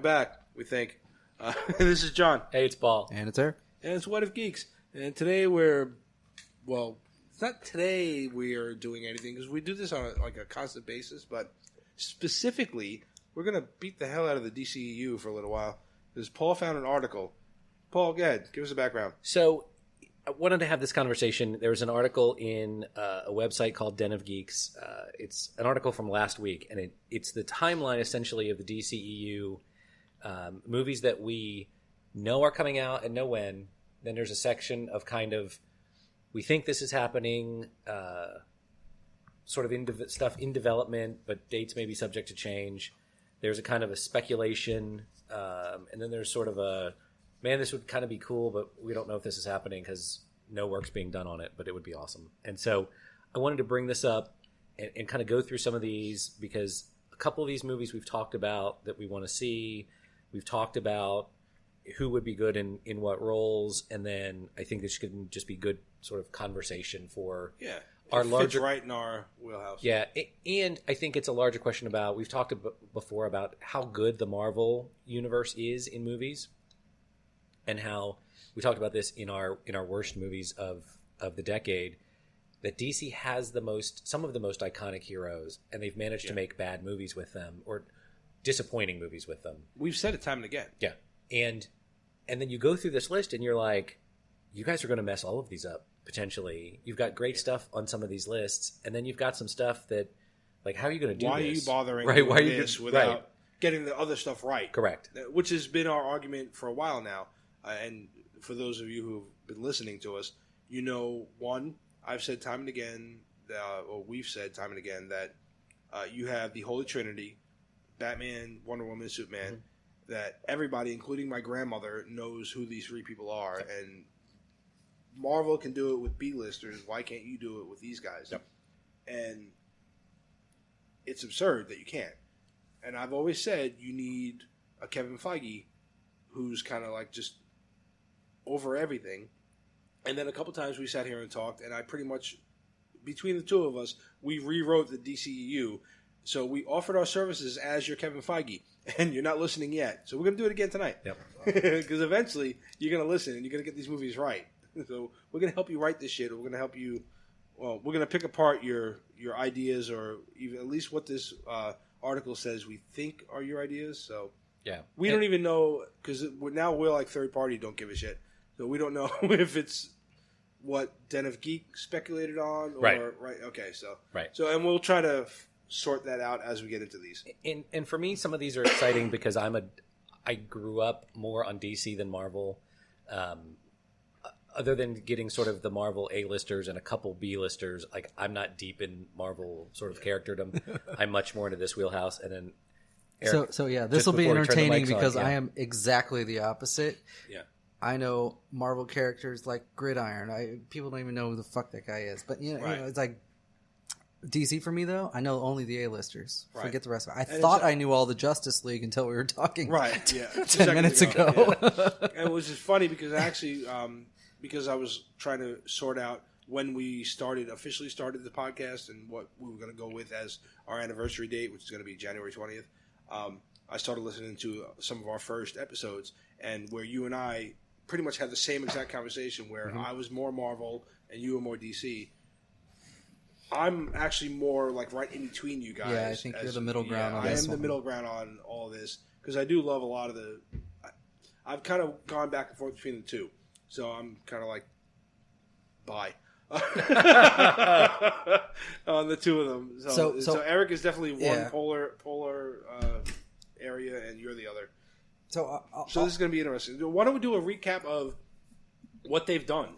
we're back, we think. This is John. Hey, it's Paul. And it's Eric. And it's What If Geeks. And today it's not today we are doing anything, because we do this on a constant basis, but specifically, we're going to beat the hell out of the DCEU for a little while, because Paul found an article. Paul, go ahead. Give us a background. So, I wanted to have this conversation. There was an article in a website called Den of Geeks. It's an article from last week, and it's the timeline, essentially, of the DCEU movies that we know are coming out and know when. Then there's a section of kind of, we think this is happening, sort of stuff in development, but dates may be subject to change. There's a kind of a speculation, and then there's sort of a, man, this would kind of be cool, but we don't know if this is happening because no work's being done on it, but it would be awesome. And so I wanted to bring this up and kind of go through some of these, because a couple of these movies we've talked about that we want to see. We've talked about who would be good in what roles, and then I think this could just be good sort of conversation for our larger, fits right in our wheelhouse. Yeah, and I think it's a larger question about, we've talked before about how good the Marvel universe is in movies, and how we talked about this in our worst movies of the decade, that DC has some of the most iconic heroes, and they've managed to make bad movies with them, or disappointing movies with them. We've said it time and again. Yeah. And then you go through this list and you're like, you guys are going to mess all of these up, potentially. You've got great stuff on some of these lists, and then you've got some stuff that, like, how are you going to do this? Why are you bothering doing this without getting the other stuff right? Correct. Which has been our argument for a while now. And for those of you who've been listening to us, you know, one, I've said time and again, or we've said time and again, that you have the Holy Trinity, Batman, Wonder Woman, and Superman, that everybody, including my grandmother, knows who these three people are. And Marvel can do it with B-listers. Why can't you do it with these guys? Yep. And it's absurd that you can't. And I've always said you need a Kevin Feige who's kind of like just over everything. And then a couple times we sat here and talked, and I pretty much, between the two of us, we rewrote the DCEU. So we offered our services as your Kevin Feige, and you're not listening yet. So we're going to do it again tonight. Yep. Because eventually you're going to listen, and you're going to get these movies right. So we're going to help you write this shit. We're going to help you, we're going to pick apart your ideas, or even at least what this article says we think are your ideas. So yeah, we don't even know, because now we're like third party, don't give a shit. So we don't know if it's what Den of Geek speculated on, or right. Okay, so right. So, and we'll try to sort that out as we get into these. And for me, some of these are exciting because I grew up more on DC than Marvel. Other than getting sort of the Marvel A-listers and a couple B-listers, like, I'm not deep in Marvel sort of characterdom. I'm much more into this wheelhouse. And then Eric, so yeah, this will be entertaining because I am exactly the opposite. Yeah. I know Marvel characters like Gridiron. People don't even know who the fuck that guy is. But, you know, it's like DC for me, though. I know only the A-listers. Right. Forget the rest of it. I thought I knew all the Justice League until we were talking 10 minutes ago. Yeah. And it was just funny because actually, because I was trying to sort out when we officially started the podcast and what we were going to go with as our anniversary date, which is going to be January 20th. I started listening to some of our first episodes, and where you and I pretty much had the same exact conversation, where I was more Marvel and you were more DC. I'm actually more like right in between you guys. Yeah, I think you're the middle ground on this one. I am the middle ground on all this, because I do love a lot of I've kind of gone back and forth between the two. So I'm kind of like, bye. On the two of them. So Eric is definitely one polar area, and you're the other. So this is going to be interesting. Why don't we do a recap of what they've done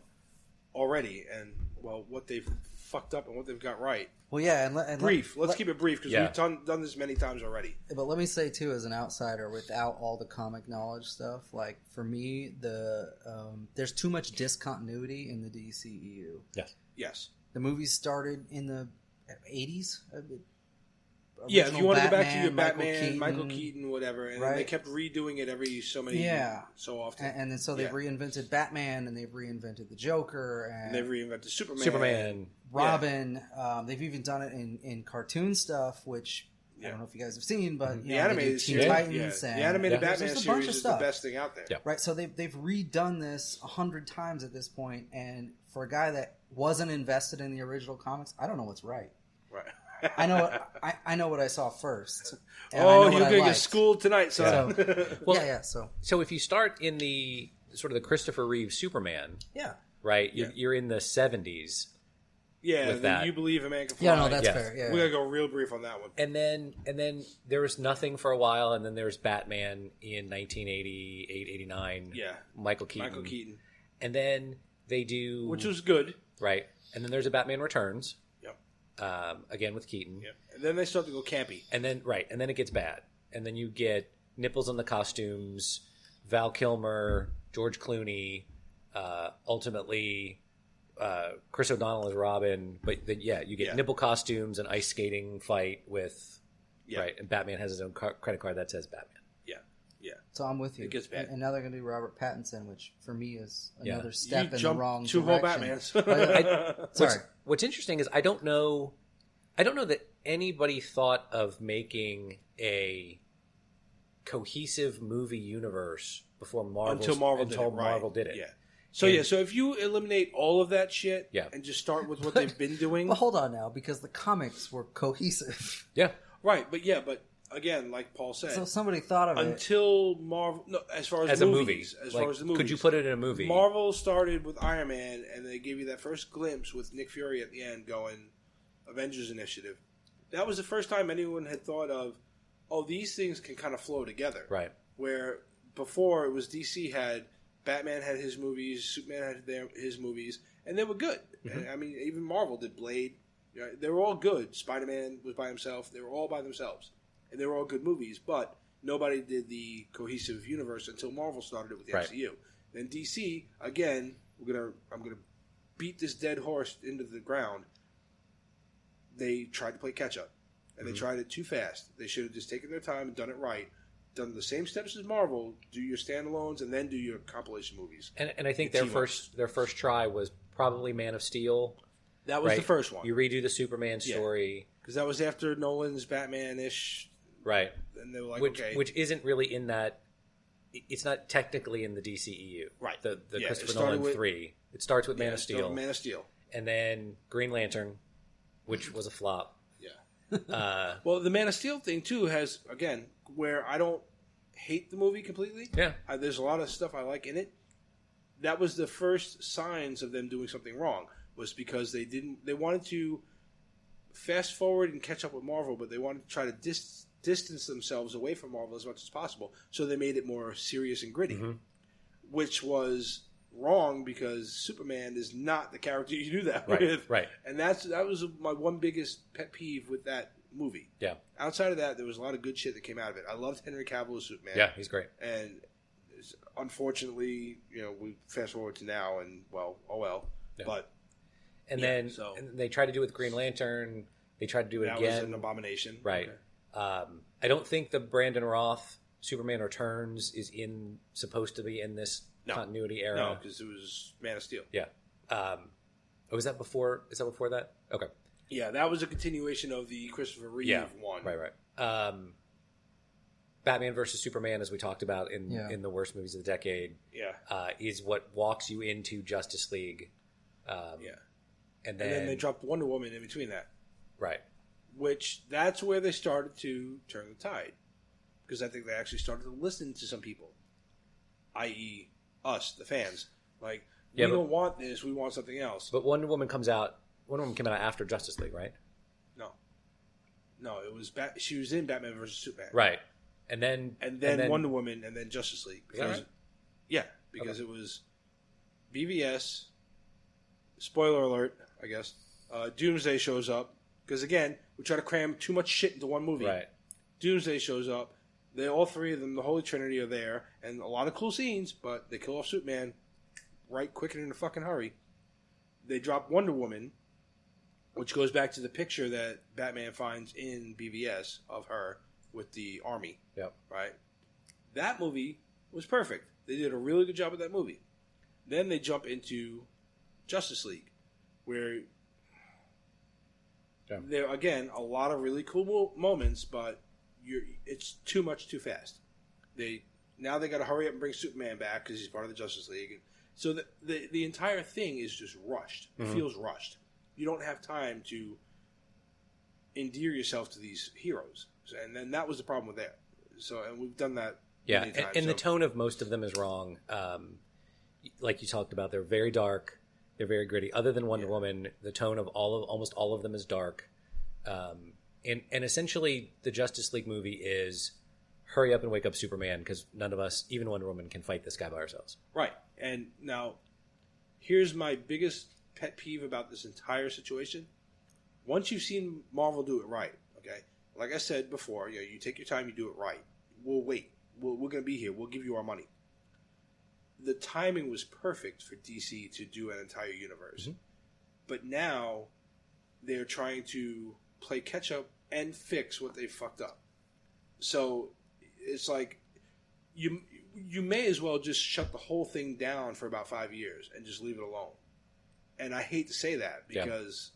already, and what they've fucked up and what they've got right. Well, yeah, and brief. Let's keep it brief, because we've done this many times already. But let me say too, as an outsider, without all the comic knowledge stuff, like for me, there's too much discontinuity in the DCEU. Yes. The movies started in the 80s. Yeah, if you want to go back to your Batman, Michael Keaton, whatever, and they kept redoing it every so often. And then so they've reinvented Batman, and they've reinvented the Joker, and they've reinvented Superman, Robin. They've even done it in cartoon stuff, which I don't know if you guys have seen, but the animated Teen Titans and the animated Batman there's a series bunch of is stuff. the best thing out there. Yeah. Right, so they've redone this 100 times at this point, and for a guy that wasn't invested in the original comics, I don't know what's right. Right. I know what I saw first. Oh, you're going to get schooled tonight, son. So if you start in the sort of the Christopher Reeve Superman, right, you're in the 70s. Yeah, with that. You Believe a Man Can Fly. Yeah, no, that's fair. Yeah. We gotta go real brief on that one. And then there was nothing for a while, and then there was Batman in 1988, 89. Yeah, Michael Keaton. And then they do, which was good, right? And then there's a Batman Returns. Yep. Again with Keaton. Yep. And then they start to go campy. And then it gets bad. And then you get nipples on the costumes, Val Kilmer, George Clooney, ultimately. Chris O'Donnell as Robin, but then you get nipple costumes, and ice skating fight with right, and Batman has his own credit card that says Batman. Yeah. So I'm with you. It gets bad. And now they're going to do Robert Pattinson, which for me is another step in the wrong two direction. whole Batmans. Sorry. What's interesting is I don't know that anybody thought of making a cohesive movie universe before Marvel did it. Yeah. So so if you eliminate all of that shit and just start with what they've been doing. Well, hold on now, because the comics were cohesive. Yeah. Right, but again, like Paul said, so somebody thought of until Marvel. No, as far as movies, as far as the movies, could you put it in a movie? Marvel started with Iron Man, and they gave you that first glimpse with Nick Fury at the end, going Avengers Initiative. That was the first time anyone had thought of, these things can kind of flow together. Right. Where before it was DC had. Batman had his movies, Superman had his movies, and they were good. Mm-hmm. And, I mean, even Marvel did Blade. They were all good. Spider-Man was by himself. They were all by themselves. And they were all good movies, but nobody did the cohesive universe until Marvel started it with the MCU. Then DC, again, I'm gonna beat this dead horse into the ground. They tried to play catch-up, and they tried it too fast. They should have just taken their time and done it right. Done the same steps as Marvel, do your standalones, and then do your compilation movies. And I think their first try was probably Man of Steel. That was the first one. You redo the Superman story. Because that was after Nolan's Batman-ish. Right. And they were like, which isn't really in that... It's not technically in the DCEU. Right. The Christopher Nolan 3. It starts with Man of Steel. Man of Steel. And then Green Lantern, which was a flop. Yeah. Well, the Man of Steel thing, too, has, again... where I don't hate the movie completely. Yeah. There's a lot of stuff I like in it. That was the first signs of them doing something wrong, was because they wanted to fast forward and catch up with Marvel, but they wanted to try to distance themselves away from Marvel as much as possible. So they made it more serious and gritty, which was wrong because Superman is not the character you do that with. Right. And that was my one biggest pet peeve with that movie. Yeah. Outside of that, there was a lot of good shit that came out of it. I loved Henry Cavill as Superman. Yeah, he's great. And unfortunately, we fast forward to now, and well. Yeah. But then they tried to do it with Green Lantern. They tried to do it again. That was an abomination. Right. Okay. I don't think the Brandon Roth Superman Returns is supposed to be in this continuity era. No, because it was Man of Steel. Yeah. Is that before? Is that before that? Okay. Yeah, that was a continuation of the Christopher Reeve one. Right. Batman versus Superman, as we talked about in the worst movies of the decade, is what walks you into Justice League. And then they dropped Wonder Woman in between that. Right. Which, that's where they started to turn the tide. Because I think they actually started to listen to some people. I.e. us, the fans. Like, we don't want this, we want something else. But Wonder Woman came out after Justice League, right? No, it was she was in Batman vs. Superman. Right. And then Wonder Woman, and then Justice League. Because, because it was BVS, spoiler alert, I guess, Doomsday shows up. Because, again, we try to cram too much shit into one movie. Right. Doomsday shows up. All three of them, the Holy Trinity, are there. And a lot of cool scenes, but they kill off Superman right quick and in a fucking hurry. They drop Wonder Woman, which goes back to the picture that Batman finds in BVS of her with the army. Yep. Right? That movie was perfect. They did a really good job with that movie. Then they jump into Justice League, where Yeah. There again, a lot of really cool moments, but it's too much too fast. They got to hurry up and bring Superman back because he's part of the Justice League. So the entire thing is just rushed. It feels rushed. You don't have time to endear yourself to these heroes, and then that was the problem with that. So, and we've done that. Yeah, and the tone of most of them is wrong. Like you talked about, they're very dark. They're very gritty. Other than Wonder Woman, the tone of almost all of them is dark. And essentially, the Justice League movie is hurry up and wake up Superman because none of us, even Wonder Woman, can fight this guy by ourselves. Right. And now, here's my biggest pet peeve about this entire situation. Once you've seen Marvel do it right, okay, like I said before, you take your time, you do it right. We'll wait. We're going to be here. We'll give you our money. The timing was perfect for DC to do an entire universe. Mm-hmm. But now they're trying to play catch up and fix what they fucked up. So it's like you may as well just shut the whole thing down for about 5 years and just leave it alone. And I hate to say that because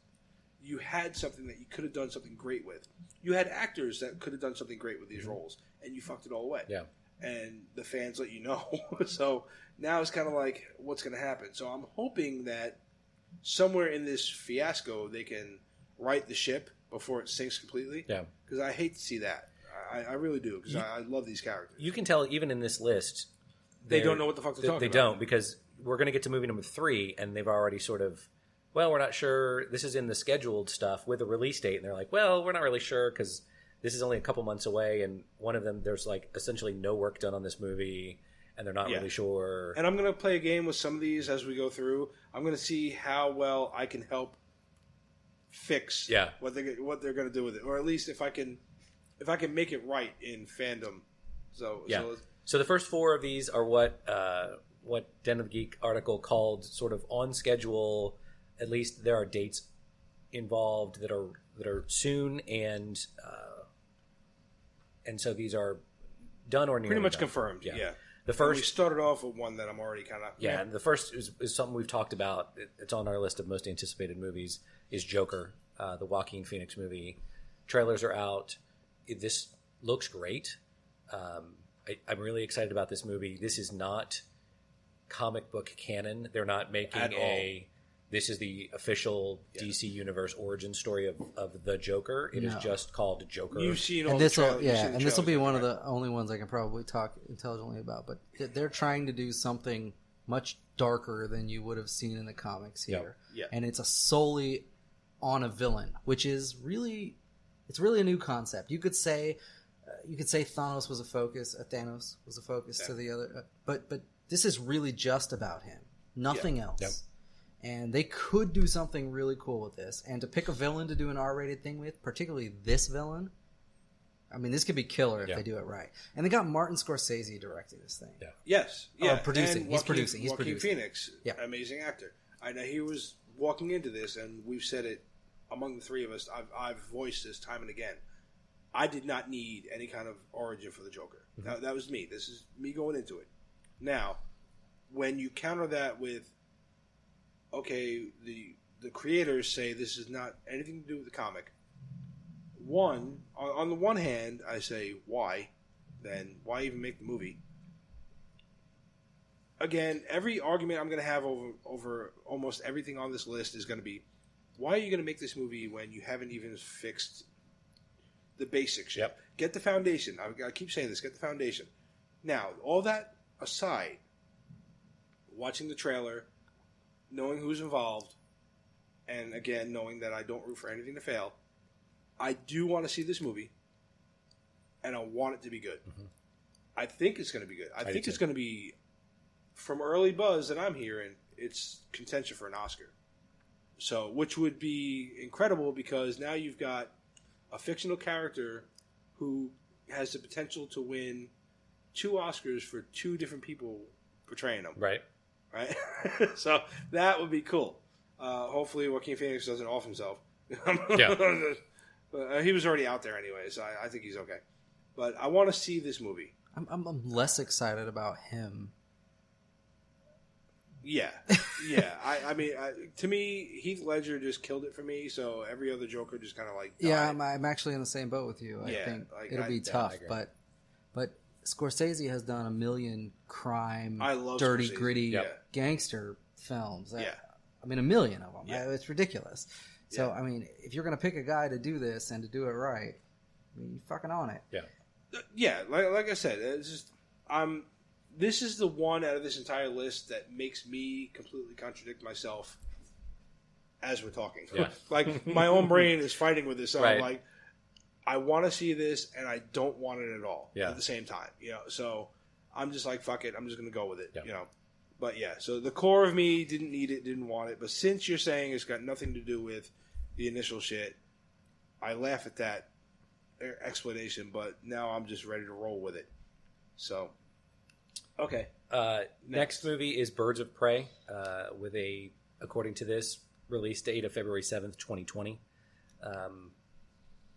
you had something that you could have done something great with. You had actors that could have done something great with these roles, and you fucked it all away. Yeah. And the fans let you know. So now it's kind of like, what's going to happen? So I'm hoping that somewhere in this fiasco they can right the ship before it sinks completely. Yeah. Because I hate to see that. I really do, because I love these characters. You can tell even in this list, they don't know what the fuck they're talking about. They don't, because we're going to get to movie number 3, and they've already sort of, well, we're not sure. This is in the scheduled stuff with a release date, and they're like, well, we're not really sure because this is only a couple months away, and one of them, there's like essentially no work done on this movie, and they're not really sure. And I'm going to play a game with some of these as we go through. I'm going to see how well I can help fix what they're going to do with it, or at least if I can make it right in fandom. So the first 4 of these are what Den of the Geek article called sort of on schedule. At least there are dates involved that are soon, and so these are done or nearly pretty much done. Confirmed. Yeah. The first, we started off with one that I'm already kind of and the first is something we've talked about. It's on our list of most anticipated movies. Is Joker, the Joaquin Phoenix movie. Trailers are out. This looks great. I'm really excited about this movie. This is not comic book canon. They're not making this is the official DC Universe origin story of the Joker. It is just called Joker. You've seen all the trailers. And this will be one of the only ones I can probably talk intelligently about. But they're trying to do something much darker than you would have seen in the comics here. Yep. And it's solely on a villain, which is really a new concept. You could say Thanos was a focus. Thanos was a focus to the other, but this is really just about him, nothing else. Yep. And they could do something really cool with this. And to pick a villain to do an R-rated thing with, particularly this villain, I mean, this could be killer if they do it right. And they got Martin Scorsese directing this thing. Yeah. Yes. Yeah. Producing. And He's producing. Joaquin Phoenix, amazing actor. I know he was walking into this, and we've said it among the three of us. I've voiced this time and again. I did not need any kind of origin for the Joker. Mm-hmm. That was me. This is me going into it. Now, when you counter that with, okay, the creators say this is not anything to do with the comic. On the one hand, I say, why? Then why even make the movie? Again, every argument I'm going to have over almost everything on this list is going to be, why are you going to make this movie when you haven't even fixed the basics? Yep. Get the foundation. I keep saying this. Get the foundation. Now, all that aside, watching the trailer, knowing who's involved, and again, knowing that I don't root for anything to fail, I do want to see this movie, and I want it to be good. Mm-hmm. I think it's going to be good. I think it's going to be, from early buzz that I'm hearing, it's contention for an Oscar. So, which would be incredible because now you've got a fictional character who has the potential to win 2 Oscars for 2 different people portraying him. Right. So that would be cool. Hopefully Joaquin Phoenix doesn't off himself. He was already out there anyway, so I think he's okay. But I want to see this movie. I'm less excited about him Yeah. I mean, to me, Heath Ledger just killed it for me. So every other Joker just kind of like died. Yeah, I'm actually in the same boat with you. I think it'll be tough, but Scorsese has done a million crime, dirty, gritty gangster films. I mean, a million of them. Yeah. It's ridiculous. So, I mean, if you're going to pick a guy to do this and to do it right, I mean, you fucking on it. Yeah. Yeah, like I said, it's just this is the one out of this entire list that makes me completely contradict myself as we're talking. Yeah. Like, my own brain is fighting with this. So I'm like, I want to see this, and I don't want it at all at the same time. You know, so I'm just like, fuck it. I'm just going to go with it. Yeah. You know, but yeah. So the core of me didn't need it, didn't want it. But since you're saying it's got nothing to do with the initial shit, I laugh at that explanation. But now I'm just ready to roll with it. So, okay. Next movie is Birds of Prey, with according to this, release date of February 7th, 2020.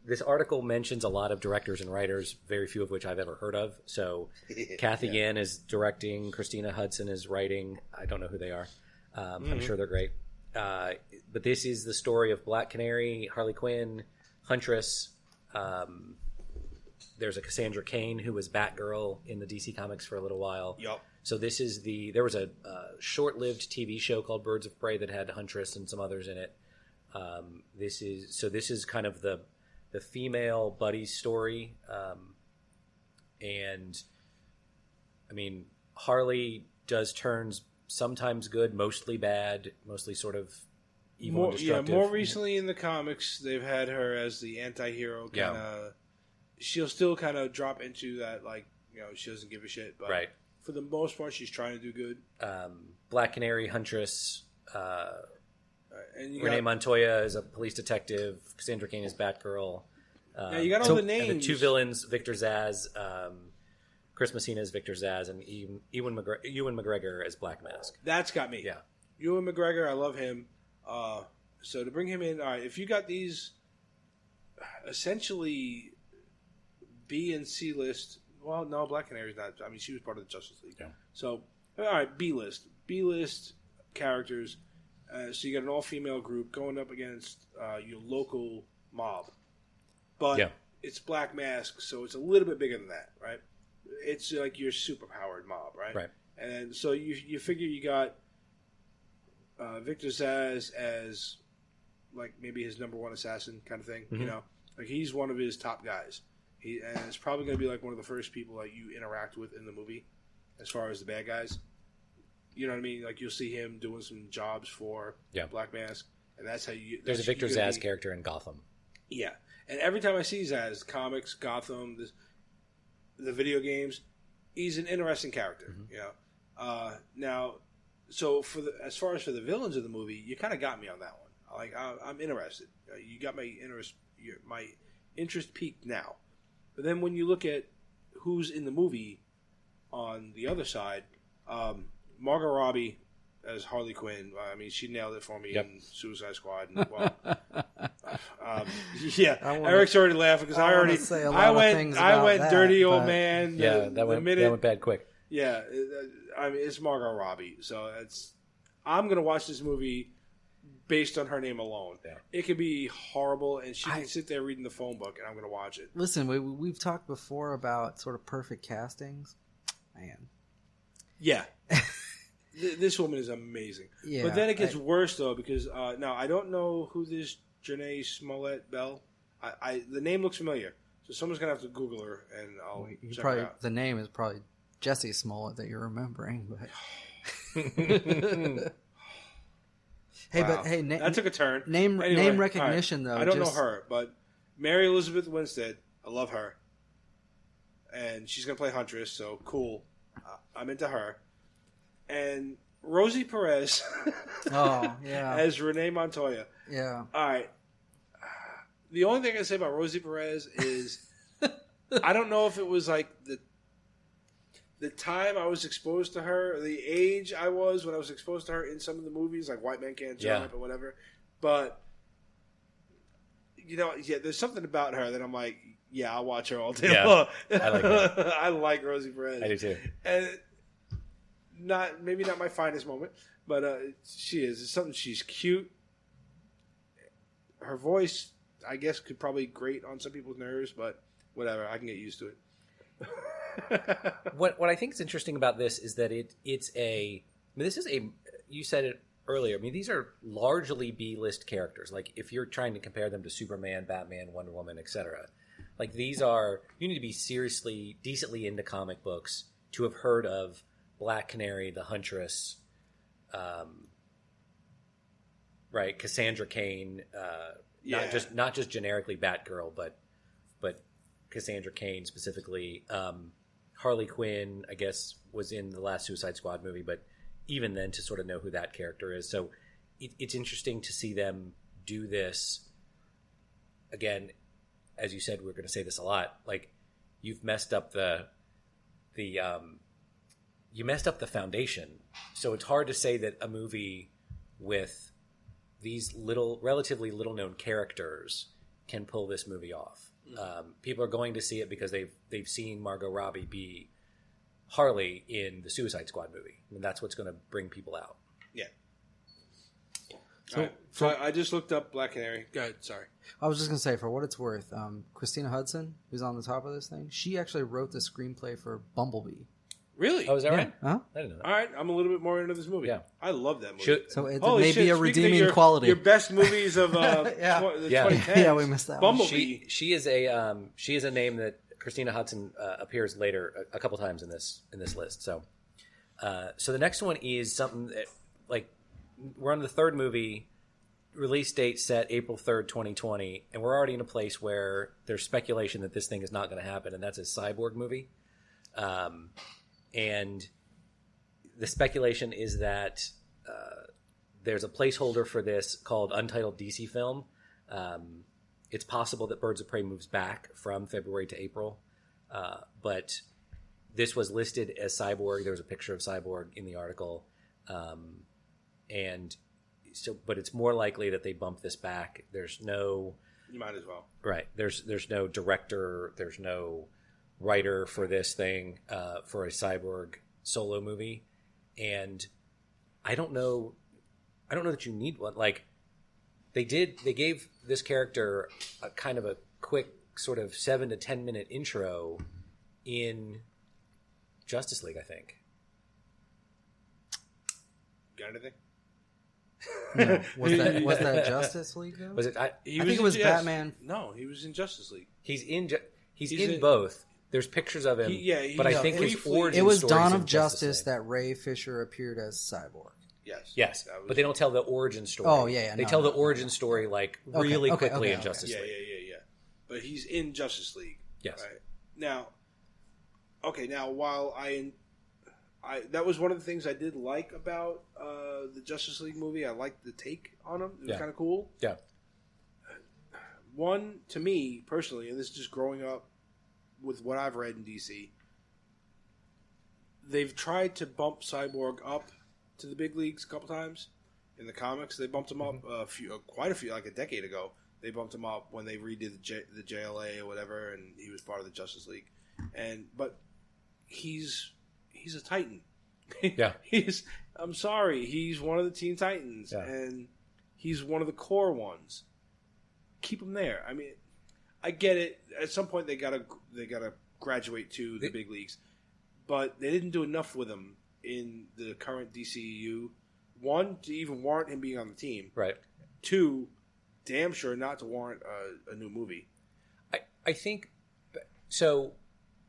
This article mentions a lot of directors and writers, very few of which I've ever heard of. So Kathy Yan is directing, Christina Hudson is writing. I don't know who they are. I'm sure they're great. But this is the story of Black Canary, Harley Quinn, Huntress. There's a Cassandra Cain who was Batgirl in the DC Comics for a little while. Yep. So this is there was a short-lived TV show called Birds of Prey that had Huntress and some others in it. This is kind of the female buddy story. And I mean, Harley does turns sometimes good, mostly bad, mostly sort of evil and destructive. More recently in the comics, they've had her as the anti-hero kind of. She'll still kind of drop into that, like, you know, she doesn't give a shit. But for the most part, she's trying to do good. Black Canary, Huntress, and Renee Montoya is a police detective. Cassandra Cain is Batgirl. You got all the names. And the two villains, Victor Zsasz, Chris Messina as Victor Zsasz, and Ewan McGregor as Black Mask. That's got me. Yeah. Ewan McGregor, I love him. So to bring him in, all right, if you got these essentially B and C list, well, no, Black Canary's not. I mean, she was part of the Justice League. Yeah. So, all right, B list characters. So you got an all-female group going up against your local mob. But it's Black Mask, so it's a little bit bigger than that, right? It's like your super-powered mob, right? Right. And so you figure you got Victor Zsasz as, like, maybe his number one assassin kind of thing, you know? Like, he's one of his top guys. And it's probably going to be, like, one of the first people that you interact with in the movie as far as the bad guys. You know what I mean? Like, you'll see him doing some jobs for Black Mask, and that's how you... There's a Victor Zsasz character in Gotham. Yeah. And every time I see Zsasz, comics, Gotham, the video games, he's an interesting character, you know? Now, so as far as for the villains of the movie, you kind of got me on that one. Like, I'm interested. You got my interest peaked now. But then when you look at who's in the movie on the other side, Margot Robbie as Harley Quinn. I mean, she nailed it for me in Suicide Squad. And, well, Eric's already laughing because I went dirty old man. Yeah, that went bad quick. Yeah, I mean, it's Margot Robbie, so I'm gonna watch this movie based on her name alone. Yeah. It could be horrible, and she can sit there reading the phone book, and I'm gonna watch it. Listen, we've talked before about sort of perfect castings, man. Yeah. This woman is amazing. Yeah, but then it gets worse, though, because now I don't know who this Janae Smollett Bell. The name looks familiar, so someone's going to have to Google her, and I'll check it out. The name is probably Jesse Smollett that you're remembering. But that took a turn. Name recognition, though. I don't know her, but Mary Elizabeth Winstead, I love her. And she's going to play Huntress, so cool. I'm into her. And Rosie Perez as Renee Montoya. Yeah. All right. The only thing I can say about Rosie Perez is I don't know if it was like the time I was exposed to her, or the age I was when I was exposed to her in some of the movies, like White Man Can't Jump or whatever. But, you know, there's something about her that I'm like, yeah, I'll watch her all day long. I like her. I like Rosie Perez. I do too. And maybe not my finest moment, But she is. It's something. She's cute. Her voice, I guess, could probably grate on some people's nerves, but whatever. I can get used to it. What I think is interesting about this is that it's a. I mean, this is a. You said it earlier. I mean, these are largely B-list characters. Like, if you're trying to compare them to Superman, Batman, Wonder Woman, etc., like these are. You need to be seriously, decently into comic books to have heard of Black Canary, the Huntress, right? Cassandra Cain, not just generically Batgirl, but Cassandra Cain specifically. Harley Quinn, I guess, was in the last Suicide Squad movie, but even then, to sort of know who that character is, so it's interesting to see them do this. Again, as you said, we're going to say this a lot. Like, you've messed up you messed up the foundation. So it's hard to say that a movie with these relatively little known characters can pull this movie off. People are going to see it because they've seen Margot Robbie be Harley in the Suicide Squad movie, and that's what's going to bring people out. Yeah. So I just looked up Black Canary. Go ahead. Sorry. I was just going to say, for what it's worth, Christina Hudson, who's on the top of this thing, she actually wrote the screenplay for Bumblebee. Really? Oh, is that right? Huh? I didn't know that. All right, I'm a little bit more into this movie. Yeah. I love that movie. So it may be a redeeming quality. Your best movies of the 2010s. Yeah, we missed that one. Bumblebee. She is a name that Christina Hudson appears later a couple times in this list. So the next one is something that, like, we're on the third movie. Release date set April 3rd, 2020, and we're already in a place where there's speculation that this thing is not going to happen, and that's a Cyborg movie. And the speculation is that there's a placeholder for this called Untitled DC Film. It's possible that Birds of Prey moves back from February to April, but this was listed as Cyborg. There was a picture of Cyborg in the article, and so, but it's more likely that they bump this back. There's no. You might as well. Right. There's no director. There's no writer for this thing, for a Cyborg solo movie, and I don't know that you need one. Like, they gave this character a kind of a quick sort of 7 to 10 minute intro in Justice League, I think. Got anything? No. Was that Justice League though? Was it? I think it was Batman. No, he was in Justice League. He's in both. There's pictures of him, but I think his origin it was story Dawn is of in Justice that Ray Fisher appeared as Cyborg. Yes, but they don't tell the origin story. Oh yeah, they tell the origin story like really quickly in Justice League. Yeah. But he's in Justice League. Yes. Right? Now, while I that was one of the things I did like about the Justice League movie. I liked the take on him. It was kind of cool. Yeah. One, to me personally, and this is just growing up with what I've read in DC, they've tried to bump Cyborg up to the big leagues a couple times in the comics. They bumped him up quite a few, like a decade ago. They bumped him up when they redid the JLA or whatever, and he was part of the Justice League. But he's a Titan. Yeah. I'm sorry, he's one of the Teen Titans, and he's one of the core ones. Keep him there. I mean, I get it. At some point, they gotta graduate to the big leagues, but they didn't do enough with him in the current DCEU. One, to even warrant him being on the team. Right. Two, damn sure not to warrant a new movie. I think so.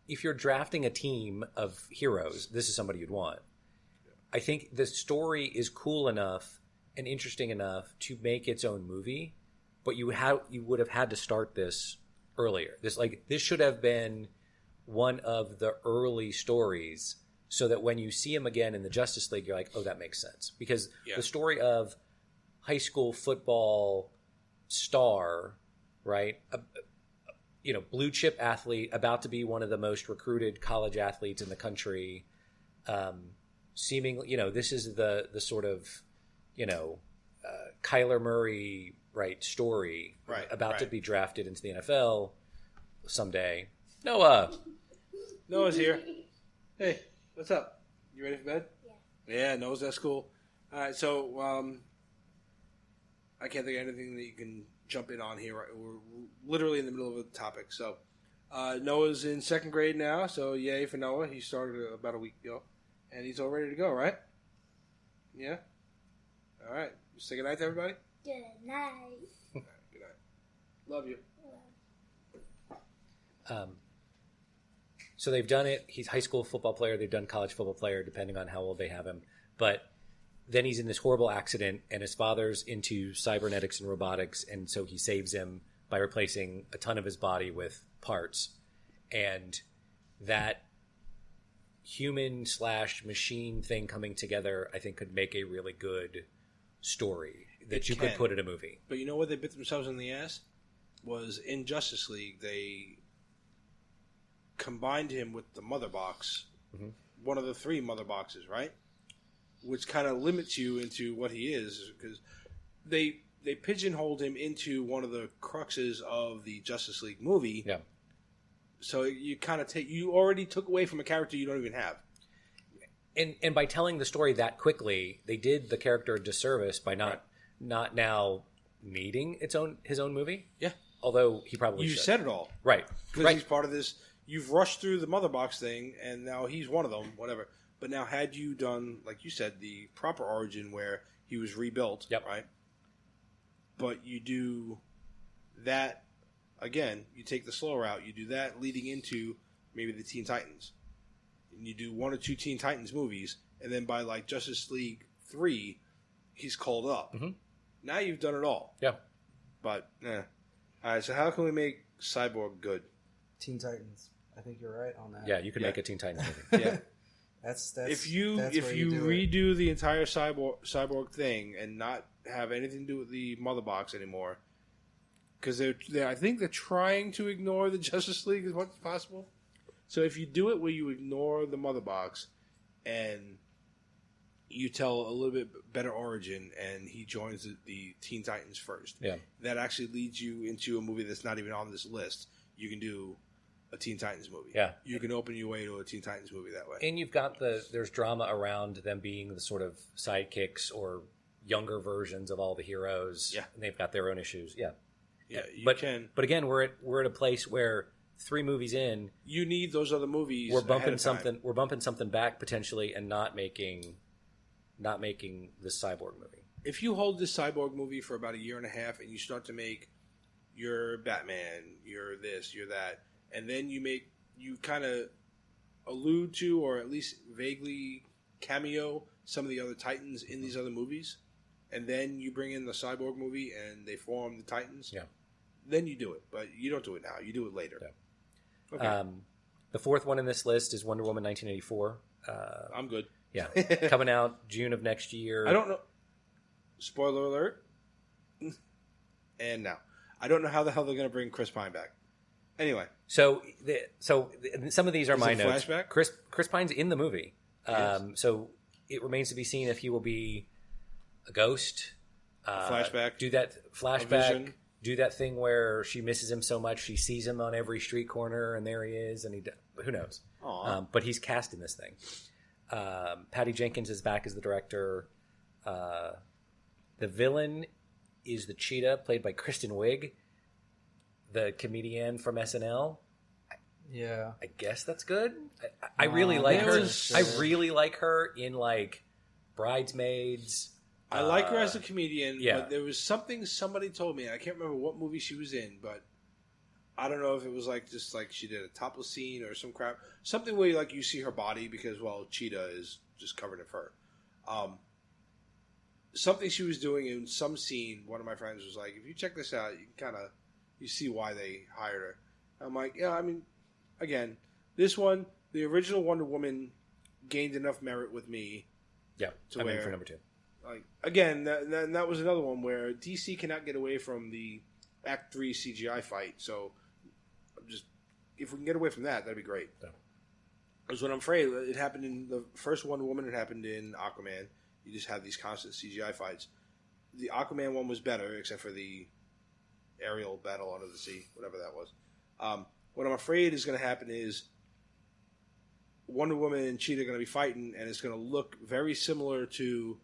If you're drafting a team of heroes, this is somebody you'd want. I think the story is cool enough and interesting enough to make its own movie, but you would have had to start this earlier. This should have been one of the early stories, so that when you see him again in the Justice League, you're like, oh, that makes sense. Because the story of high school football star, right? Blue chip athlete, about to be one of the most recruited college athletes in the country. Seemingly, this is the sort of, Kyler Murray, right, story, about to be drafted into the NFL someday. Noah's here. Hey, what's up? You ready for bed? Yeah, Noah's at school. All right, so I can't think of anything that you can jump in on here. Right? We're literally in the middle of a topic. So Noah's in second grade now, so yay for Noah. He started about a week ago, and he's all ready to go, right? Yeah? All right. Say good night to everybody. Good night. All right, good night. Love you. So they've done it. He's a high school football player. They've done college football player, depending on how old they have him. But then he's in this horrible accident, and his father's into cybernetics and robotics, and so he saves him by replacing a ton of his body with parts. And that human/machine thing coming together, I think, could make a really good story that you could put in a movie. But you know what they bit themselves in the ass? Was in Justice League, they combined him with the mother box, one of the 3 mother boxes, right? Which kind of limits you into what he is, because they pigeonholed him into one of the cruxes of the Justice League movie. Yeah. So you kind of you already took away from a character you don't even have. And by telling the story that quickly, they did the character a disservice by not now needing his own movie. Yeah. Although he probably You should. said it all. Right. Because he's part of this. You've rushed through the mother box thing, and now he's one of them, whatever. But now had you done, like you said, the proper origin where he was rebuilt, right? But you do that, again, you take the slow route. You do that leading into maybe the Teen Titans. And you do 1 or 2 Teen Titans movies, and then by like Justice League 3, he's called up. Mm-hmm. Now you've done it all. Yeah. But, All right, so how can we make Cyborg good? Teen Titans. I think you're right on that. Yeah, you could make a Teen Titans movie. Yeah. That's if you do redo the entire cyborg thing and not have anything to do with the mother box anymore, because I think they're trying to ignore the Justice League as much as possible. So if you do it where you ignore the mother box and you tell a little bit better origin and he joins the Teen Titans first, that actually leads you into a movie that's not even on this list. You can do a Teen Titans movie. Yeah. You can open your way to a Teen Titans movie that way. And you've got there's drama around them being the sort of sidekicks or younger versions of all the heroes. Yeah. And they've got their own issues. Yeah. Yeah, you can. But again, we're at a place where 3 movies in, you need those other movies. We're bumping something back potentially and not making this Cyborg movie. If you hold this Cyborg movie for about a year and a half and you start to make your Batman, your this, your that, and then you kind of allude to or at least vaguely cameo some of the other Titans in these other movies, and then you bring in the Cyborg movie and they form the Titans, then you do it. But you don't do it now. You do it later. Yeah. Okay. The 4th one in this list is Wonder Woman 1984. I'm good. Yeah. Coming out June of next year. I don't know. Spoiler alert. And now. I don't know how the hell they're going to bring Chris Pine back. Anyway. So some of these are my notes. Flashback? Chris Pine's in the movie. So it remains to be seen if he will be a ghost. Flashback. Do that flashback. Do that thing where she misses him so much she sees him on every street corner and there he is and who knows. But he's cast in this thing. Patty Jenkins is back as the director. The villain is the cheetah played by Kristen Wiig, the comedian from SNL. Yeah, I guess that's good. I really like her. I really like her in like Bridesmaids. I like her as a comedian, but there was something somebody told me, and I can't remember what movie she was in, but I don't know if it was like just like she did a topless scene or some crap, something where like you see her body because Cheetah is just covered in fur. Something she was doing in some scene. One of my friends was like, "If you check this out, you see why they hired her." I'm like, yeah, I mean, again, this one, the original Wonder Woman gained enough merit with me. Yeah, I'm in for number 2. Like again, that was another one where DC cannot get away from the Act 3 CGI fight. So, if we can get away from that, that'd be great. Because what I'm afraid it happened in the first Wonder Woman. It happened in Aquaman. You just have these constant CGI fights. The Aquaman one was better, except for the aerial battle under the sea, whatever that was. What I'm afraid is going to happen is Wonder Woman and Cheetah are going to be fighting, and it's going to look very similar to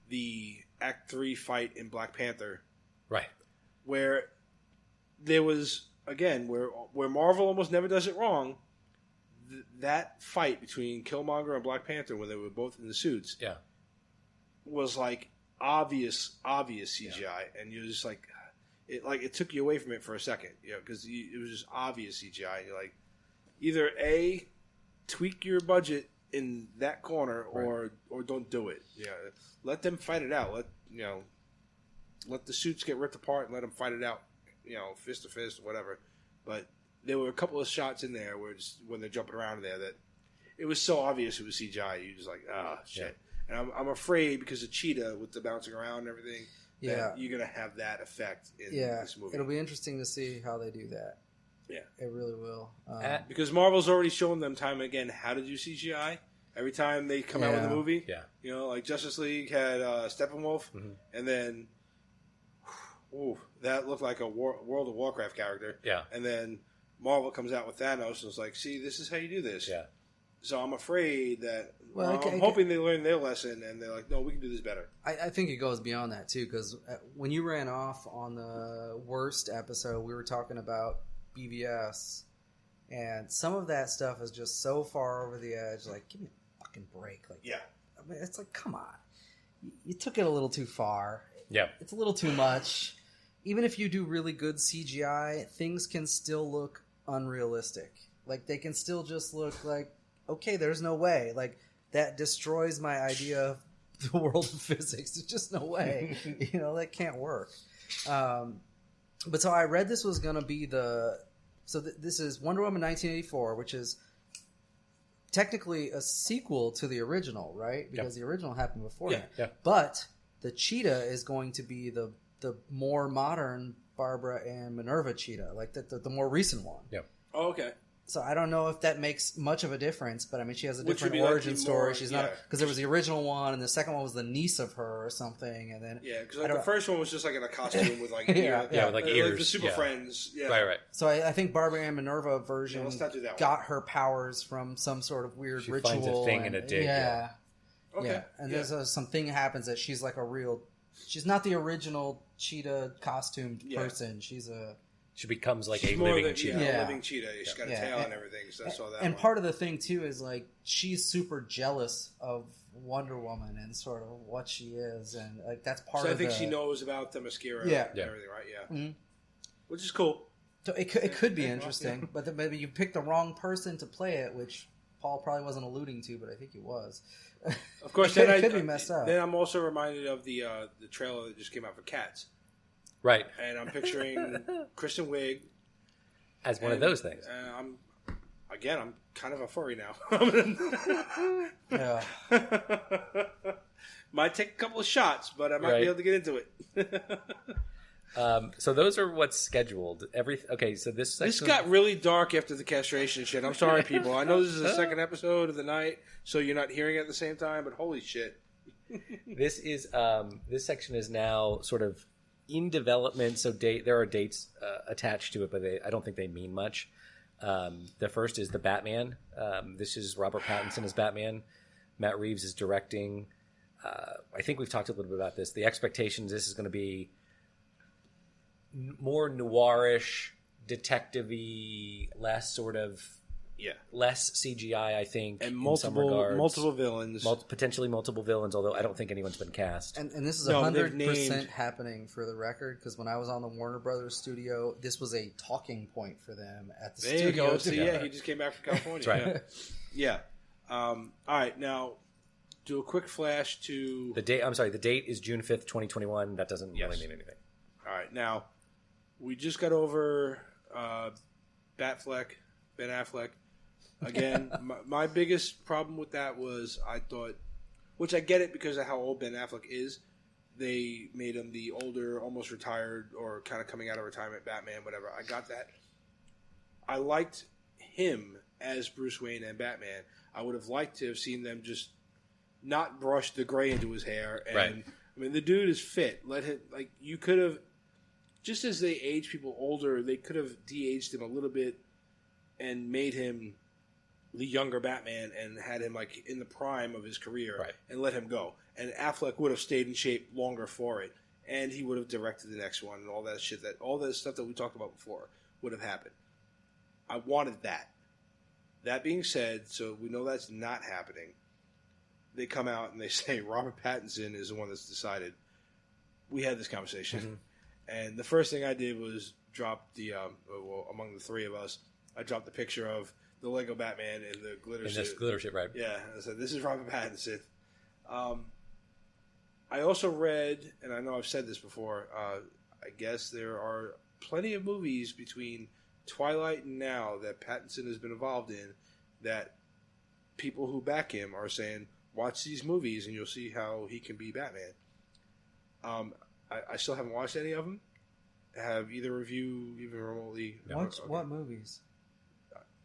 the Act 3 fight in Black Panther. Right. Where there was, again, where Marvel almost never does it wrong, that fight between Killmonger and Black Panther, when they were both in the suits, was like obvious CGI, and you're just like, it took you away from it for a second, because it was just obvious CGI, and you're like, either A, tweak your budget in that corner, or don't do it. Let them fight it out. Let the suits get ripped apart and let them fight it out, fist to fist, whatever. But there were a couple of shots in there where when they're jumping around there that it was so obvious it was CGI. You're just like, shit. Yeah. And I'm afraid because of Cheetah with the bouncing around and everything, that you're going to have that effect in this movie. It'll be interesting to see how they do that. Yeah. It really will. Because Marvel's already shown them time and again how to do CGI. Every time they come out with a movie, like Justice League had Steppenwolf, and then that looked like a World of Warcraft character. Yeah. And then Marvel comes out with Thanos and it's like, see, this is how you do this. Yeah. So I'm afraid that I'm hoping they learn their lesson and they're like, no, we can do this better. I think it goes beyond that too, because when you ran off on the worst episode, we were talking about BVS, and some of that stuff is just so far over the edge. Like, give me a fucking break. Like, I mean, it's like, come on, you took it a little too far. Yeah, it's a little too much. Even if you do really good CGI, things can still look unrealistic. Like, they can still just look like, okay, there's no way. Like, that destroys my idea of the world of physics. There's just no way. That can't work. But so I read this was going to be this is Wonder Woman 1984, which is technically a sequel to the original, right? Because the original happened beforehand. Yeah. But the Cheetah is going to be the more modern Barbara and Minerva Cheetah, like the more recent one. Yeah. Oh, okay. So I don't know if that makes much of a difference, but I mean, she has a different origin story. She's not, because there was the original one, and the second one was the niece of her or something, and then because the first one was just like in a costume with like with like ears, like the Super Friends. Yeah. Right. So I think Barbara Ann Minerva version let's not do that got her powers from some sort of weird she ritual. Finds a thing in a dig. Yeah. Okay. Yeah. And there's something happens that she's like she's not the original cheetah costumed person. She becomes like she's a living cheetah. A living cheetah. She's got a tail and everything. So I saw that. And part of the thing too is like she's super jealous of Wonder Woman and sort of what she is, and like that's part of. So I think she knows about the mascara and everything, right? Yeah. Mm-hmm. Which is cool. So it could be interesting, but then maybe you picked the wrong person to play it, which Paul probably wasn't alluding to, but I think he was. Of course, it could be messed up. Then I'm also reminded of the trailer that just came out for Cats. Right. And I'm picturing Kristen Wiig as one of those things. I'm kind of a furry now. Yeah. Might take a couple of shots, but I might be able to get into it. So those are what's scheduled. So this section... This got really dark after the castration shit. I'm sorry, people. I know this is the second episode of the night, so you're not hearing it at the same time, but holy shit. This section is now sort of in development, so there are dates attached to it, but I don't think they mean much. The first is the Batman. This is Robert Pattinson as Batman. Matt Reeves is directing. I think we've talked a little bit about this. The expectations, this is going to be more noirish, detective-y, less sort of less CGI, I think, and in some regards. multiple villains, potentially multiple villains. Although I don't think anyone's been cast. And this is 100% happening for the record, because when I was on the Warner Brothers studio, this was a talking point for them at the studio. There you go. So, he just came back from California. That's right. Yeah. All right, now do a quick flash to the date. I'm sorry. The date is June 5th, 2021. That doesn't really mean anything. All right, now we just got over Ben Affleck. Again, my biggest problem with that was I thought, which I get it because of how old Ben Affleck is, they made him the older, almost retired, or kind of coming out of retirement Batman, whatever. I got that. I liked him as Bruce Wayne and Batman. I would have liked to have seen them just not brush the gray into his hair. And right. I mean, the dude is fit. Let him, like, you could have, just as they age people older, they could have de-aged him a little bit and made him the younger Batman and had him like in the prime of his career Right. and let him go. And Affleck would have stayed in shape longer for it, and he would have directed the next one and all that shit. All that stuff that we talked about before would have happened. I wanted that. That being said, so we know that's not happening. They come out and they say Robert Pattinson is the one that's decided. We had this conversation, and the first thing I did was drop the among the three of us, I dropped the picture of the Lego Batman in the glitter suit. This glitter shit, right? Yeah, I said this is Robert Pattinson. I also read, and I know I've said this before. I guess there are plenty of movies between Twilight and now that Pattinson has been involved in that people who back him are saying, watch these movies and you'll see how he can be Batman. I still haven't watched any of them. Have either of you even remotely? What movies?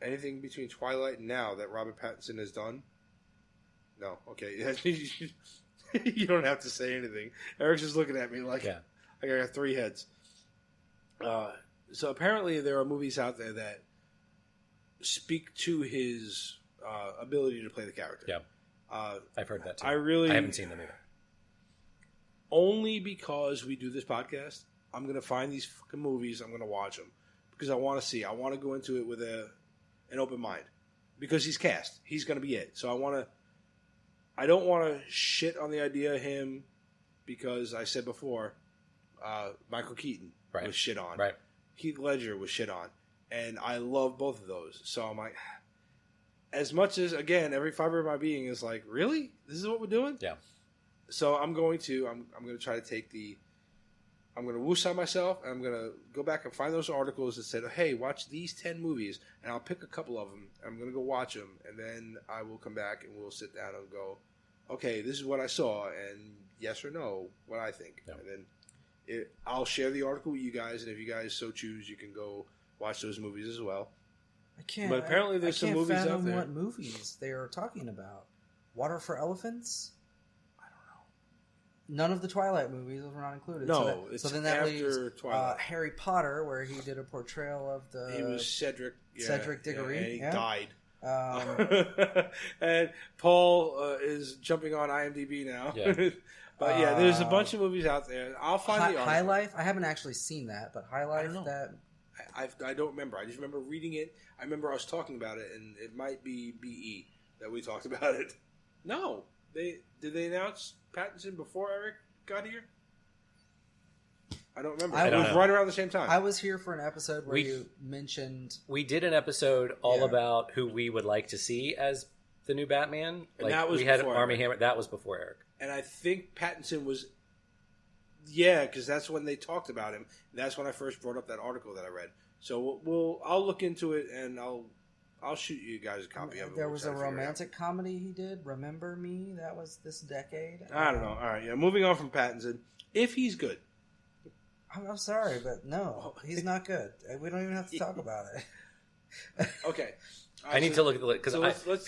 Anything between Twilight and now that Robert Pattinson has done? No. Okay. You don't have to say anything. Eric's just looking at me like I got three heads. So apparently there are movies out there that speak to his ability to play the character. Yeah. I've heard that too. I haven't seen them either. Only because we do this podcast, I'm going to find these fucking movies. I'm going to watch them because I want to see. I want to go into it with an open mind because he's cast. He's going to be it. So I don't want to shit on the idea of him because I said before, Michael Keaton was shit on. Right. Heath Ledger was shit on. And I love both of those. So I'm like, as much as, again, every fiber of my being is like, really? This is what we're doing? Yeah. So I'm going to try to take I'm going to woosah myself, and I'm going to go back and find those articles that said, hey, watch these 10 movies, and I'll pick a couple of them, and I'm going to go watch them, and then I will come back and we'll sit down and go, okay, this is what I saw, and yes or no, what I think. Yeah. And then I'll share the article with you guys, and if you guys so choose, you can go watch those movies as well. I can't. But apparently there's some movies out there. I can't fathom what movies they are talking about. Water for Elephants? None of the Twilight movies were not included. No, so then that leaves Harry Potter, where he did a portrayal of He was Cedric. Cedric Diggory. And he died. And Paul is jumping on IMDb now. Yeah. But yeah, there's a bunch of movies out there. I'll find the article. High Life? I haven't actually seen that, but High Life, I don't remember. I just remember reading it. I remember I was talking about it, and it might be BE that we talked about it. No. Did they announce Pattinson before Eric got here? I don't remember. It was right around the same time. I was here for an episode where you mentioned... We did an episode all about who we would like to see as the new Batman. And that was before Armie Hammer. That was before Eric. And I think Pattinson was... Yeah, because that's when they talked about him. That's when I first brought up that article that I read. So I'll look into it, and I'll shoot you guys a copy of it. There was a romantic comedy he did, Remember Me. That was this decade. I don't know. All right, yeah. Moving on from Pattinson. If he's good. I'm sorry, but no. He's not good. We don't even have to talk about it. Okay. I need to look at the list because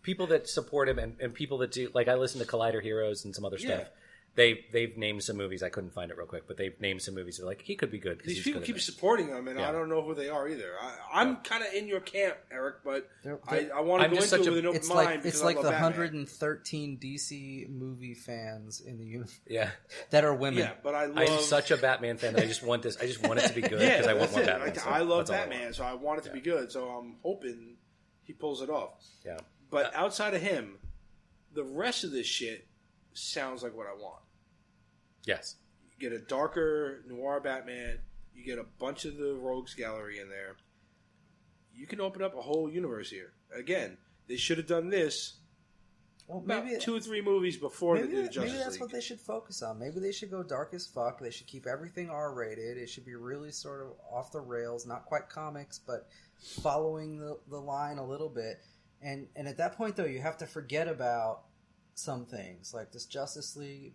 people that support him and people that do, like I listen to Collider Heroes and some other stuff. They've named some movies. I couldn't find it real quick, but they've named some movies. They're like, he could be good. These people keep supporting him, and I don't know who they are either. I'm kind of in your camp, Eric, but I want to go into it with an open mind. It's like the 113 DC movie fans in the universe. Yeah, that are women. Yeah, but I'm such a Batman fan that I just want this. I just want it to be good because I want more Batman. Like, I love Batman, so I want it to be good. So I'm hoping he pulls it off. Yeah, but outside of him, the rest of this shit sounds like what I want. Yes. You get a darker noir Batman. You get a bunch of the Rogues Gallery in there. You can open up a whole universe here. Again, they should have done this about 2 or 3 movies before they did Justice League. Maybe that's what they should focus on. Maybe they should go dark as fuck. They should keep everything R-rated. It should be really sort of off the rails, not quite comics, but following the line a little bit. And at that point, though, you have to forget about some things like this Justice League.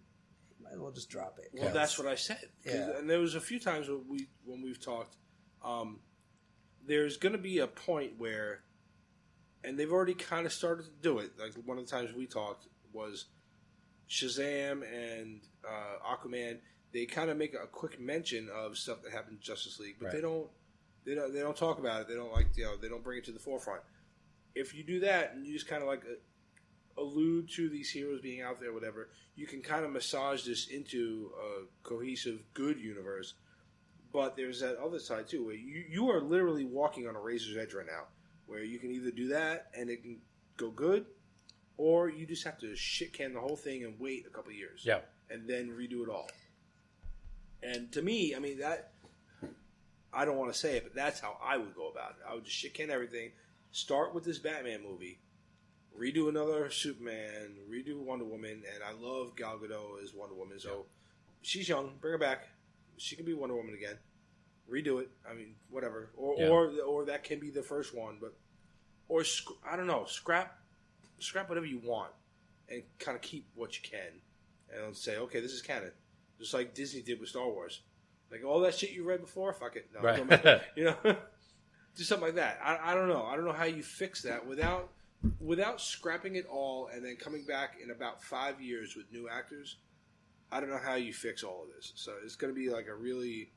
Might as well just drop it. Well, that's what I said. Yeah. And there was a few times when we've talked. There's going to be a point where, and they've already kind of started to do it. Like one of the times we talked was Shazam and Aquaman. They kind of make a quick mention of stuff that happened in Justice League, but they don't talk about it. They don't they don't bring it to the forefront. if you do that and you just kind of like allude to these heroes being out there, whatever, you can kind of massage this into a cohesive, good universe. But there's that other side too, where you are literally walking on a razor's edge right now, where you can either do that and it can go good, or you just have to shit can the whole thing and wait a couple of years, and then redo it all. And to me, I mean, that, I don't want to say it, but that's how I would go about it. I would just shit can everything, start with this Batman movie, redo another Superman, redo Wonder Woman, and I love Gal Gadot as Wonder Woman, so she's young, bring her back. She can be Wonder Woman again. Redo it. I mean, whatever. Or that can be the first one, but I don't know. Scrap whatever you want, and kind of keep what you can, and say, okay, this is canon, just like Disney did with Star Wars. Like all that shit you read before, fuck it, no, right. You know, do something like that. I don't know. I don't know how you fix that without scrapping it all and then coming back in about 5 years with new actors. I don't know how you fix all of this. So it's going to be like a really,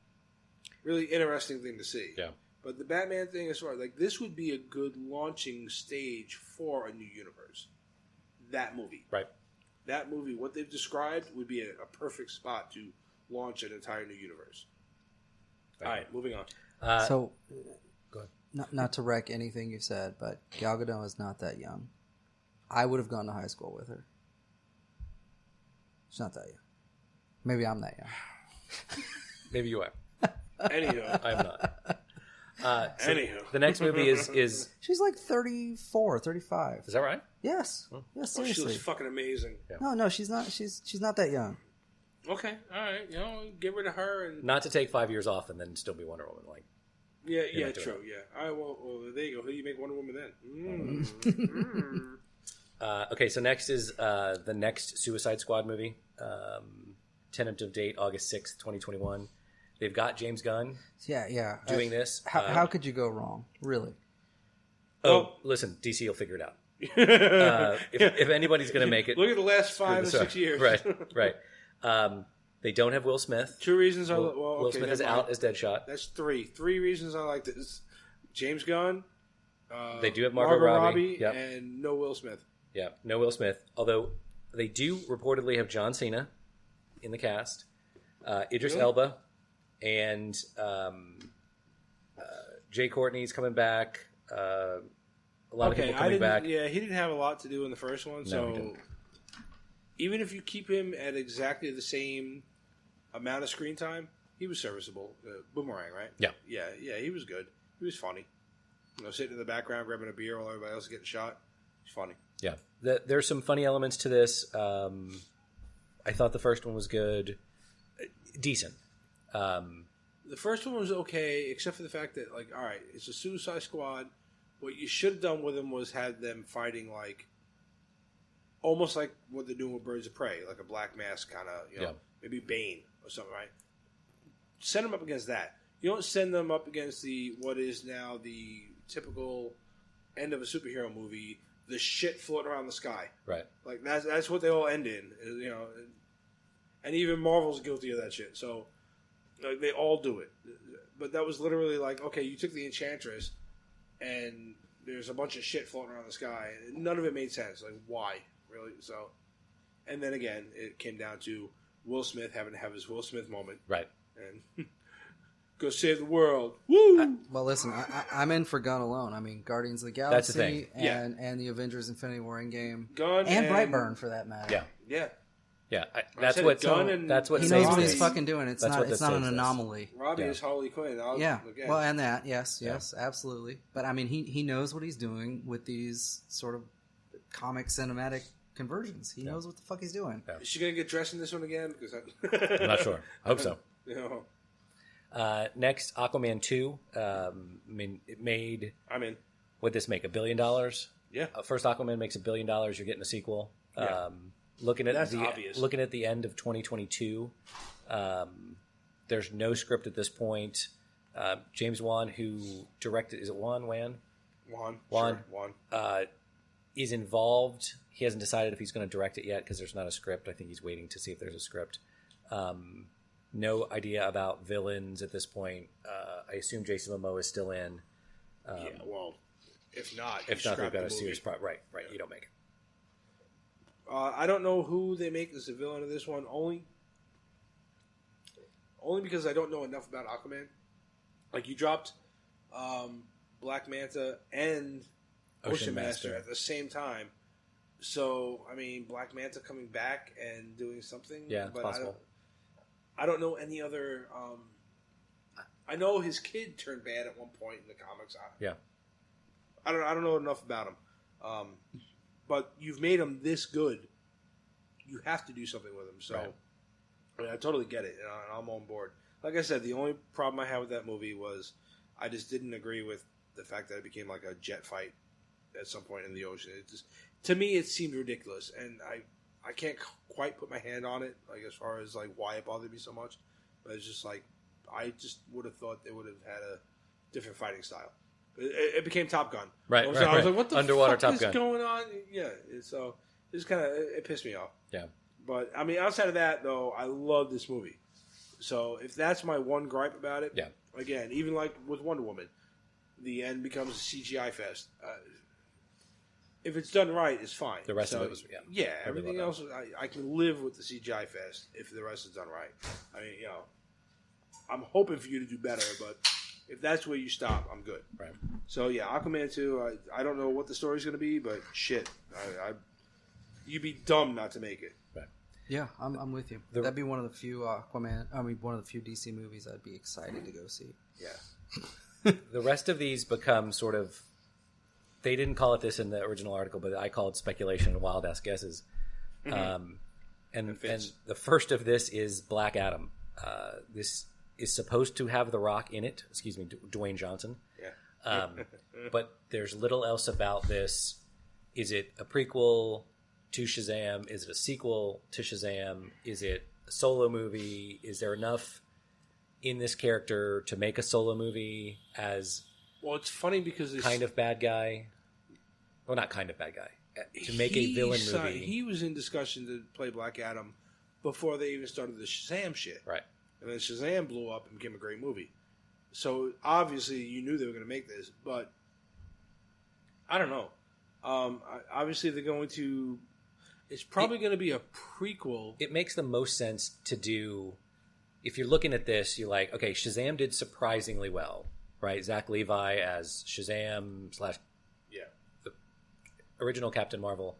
really interesting thing to see. Yeah. But the Batman thing, as far as like this, would be a good launching stage for a new universe. That movie, right? That movie, what they've described, would be a perfect spot to launch an entire new universe. Right. All right, moving on. So, go ahead. Not to wreck anything you've said, but Gal Gadot is not that young. I would have gone to high school with her. She's not that young. Maybe I'm that young. Maybe you are. Anywho. I'm not. Anywho. The next movie is... She's like 34, 35. Is that right? Yes. Yes, seriously. She looks fucking amazing. Yeah. No, she's not. She's not that young. Okay, all right. You know, get rid of her and not to take 5 years off and then still be Wonder Woman. Like, yeah, true. Yeah. All right. Well, there you go. Who do you make Wonder Woman then? Okay, so next is the next Suicide Squad movie. Tentative date August 6th, 2021. They've got James Gunn. Yeah. Doing this. How could you go wrong? Really? Listen, DC will figure it out. If anybody's going to make it, look at the last 5 or 6 years. Right. They don't have Will Smith. 2 reasons. Will Smith is out as Deadshot. That's 3. 3 reasons I like this: James Gunn. They do have Margot Robbie. Yep. And no Will Smith. Yeah, no Will Smith. Although they do reportedly have John Cena in the cast, Idris Elba, and Jay Courtney's coming back. A lot of people coming back. Yeah, he didn't have a lot to do in the first one, so even if you keep him at exactly the same amount of screen time, he was serviceable. Boomerang, right? Yeah, he was good. He was funny. You know, sitting in the background grabbing a beer while everybody else is getting shot. He's funny. Yeah, there's some funny elements to this. I thought the first one was good, decent. The first one was okay, except for the fact that, like, all right, it's a Suicide Squad. What you should have done with them was had them fighting like, almost like what they're doing with Birds of Prey, like a Black Mask kind of, maybe Bane or something, right? Send them up against that. You don't send them up against what is now the typical end of a superhero movie, the shit floating around the sky. Right. Like, that's what they all end in, you know. And even Marvel's guilty of that shit. So, like, they all do it. But that was literally like, okay, you took the Enchantress, and there's a bunch of shit floating around the sky. And none of it made sense. Like, why? Really? So, and then again, it came down to Will Smith having to have his Will Smith moment. Right. And go save the world. Woo! Well, listen, I'm in for Gunn alone. I mean, Guardians of the Galaxy That's the thing. And the Avengers Infinity War Endgame. Gunn and Brightburn, for that matter. Yeah. That's what he knows what he's fucking doing. It's not an anomaly. Robbie is Harley Quinn. Well, and that, yes, absolutely. But I mean, he knows what he's doing with these sort of comic cinematic conversions. He knows what the fuck he's doing. Yeah. Is she gonna get dressed in this one again? Because I'm not sure. I hope so. No. Next, Aquaman 2. I mean, it made. I'm in. What'd this make? $1 billion? Yeah. First Aquaman makes $1 billion. You're getting a sequel. Yeah. Looking at obvious. Looking at the end of 2022, there's no script at this point. James Wan, who directed, is it Wan? Sure. Is involved. He hasn't decided if he's going to direct it yet because there's not a script. I think he's waiting to see if there's a script. No idea about villains at this point. I assume Jason Momoa is still in. If not, they've got a serious problem. Right. Yeah. You don't make it. I don't know who they make as the villain of this one. Only because I don't know enough about Aquaman. Like, you dropped Black Manta and Ocean Master at the same time. So, I mean, Black Manta coming back and doing something. Yeah, it's possible. I don't know any other... I know his kid turned bad at one point in the comics. Yeah. I don't know enough about him. But you've made him this good. You have to do something with him. So, right. I mean, I totally get it. And I'm on board. Like I said, the only problem I had with that movie was I just didn't agree with the fact that it became like a jet fight at some point in the ocean. It just, to me, it seemed ridiculous. And I can't quite put my hand on it, like, as far as like why it bothered me so much. But it's just like, I just would have thought they would have had a different fighting style. It became Top Gun. Right. So I was like, what the Underwater fuck Top is Gun. going on? Yeah. So it's kind of, it pissed me off. Yeah. But, I mean, outside of that, though, I love this movie. So if that's my one gripe about it, yeah. Again, even like with Wonder Woman, the end becomes a CGI fest. If it's done right, it's fine. The rest of it was, yeah, everything else, I can live with the CGI fest if the rest is done right. I mean, I'm hoping for you to do better, but if that's where you stop, I'm good. Right. So, yeah, Aquaman 2, I don't know what the story's going to be, but shit, you'd be dumb not to make it. Right. Yeah, I'm with you. That'd be one of the few one of the few DC movies I'd be excited to go see. Yeah. The rest of these become sort of, they didn't call it this in the original article, but I call it speculation and wild-ass guesses. Mm-hmm. And the first of this is Black Adam. This is supposed to have The Rock in it. Excuse me, Dwayne Johnson. Yeah. But there's little else about this. Is it a prequel to Shazam? Is it a sequel to Shazam? Is it a solo movie? Is there enough in this character to make a solo movie as... Well, it's funny because it's kind of bad guy. Well, not kind of bad guy. To make a villain movie. He was in discussion to play Black Adam before they even started the Shazam shit. Right. And then Shazam blew up and became a great movie. So, obviously, you knew they were going to make this. But, I don't know. Obviously, they're going to... It's probably going to be a prequel. It makes the most sense to do... If you're looking at this, you're like, okay, Shazam did surprisingly well. Right, Zach Levi as Shazam / the original Captain Marvel.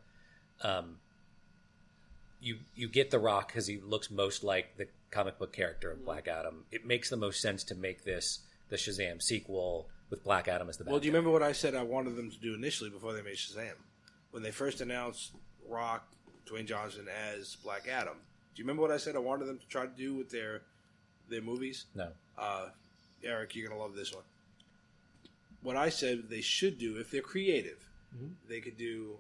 You get The Rock because he looks most like the comic book character of Black Adam. It makes the most sense to make this the Shazam sequel with Black Adam as the bad guy. Do you remember what I said I wanted them to do initially before they made Shazam? When they first announced Rock, Dwayne Johnson as Black Adam. Do you remember what I said I wanted them to try to do with their movies? No. Eric, you're going to love this one. What I said they should do, if they're creative, they could do,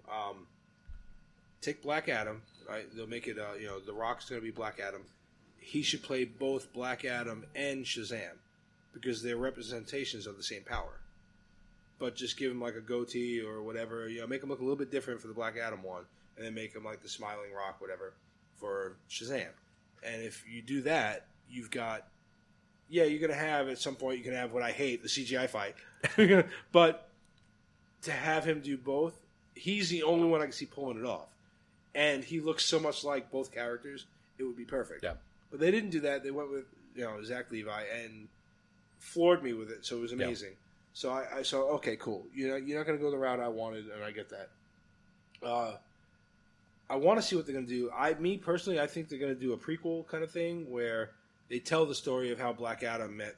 take Black Adam, right? They'll make it, The Rock's going to be Black Adam. He should play both Black Adam and Shazam because they're representations of the same power. But just give him like a goatee or whatever, make him look a little bit different for the Black Adam one, and then make him like the Smiling Rock, whatever, for Shazam. And if you do that, you've got... Yeah, you're going to have, at some point, you can have what I hate, the CGI fight. But to have him do both, he's the only one I can see pulling it off. And he looks so much like both characters, it would be perfect. Yeah. But they didn't do that. They went with, Zach Levi and floored me with it, so it was amazing. Yeah. So okay, cool. You're not going to go the route I wanted, and I get that. I want to see what they're going to do. Me personally, I think they're going to do a prequel kind of thing where they tell the story of how Black Adam met.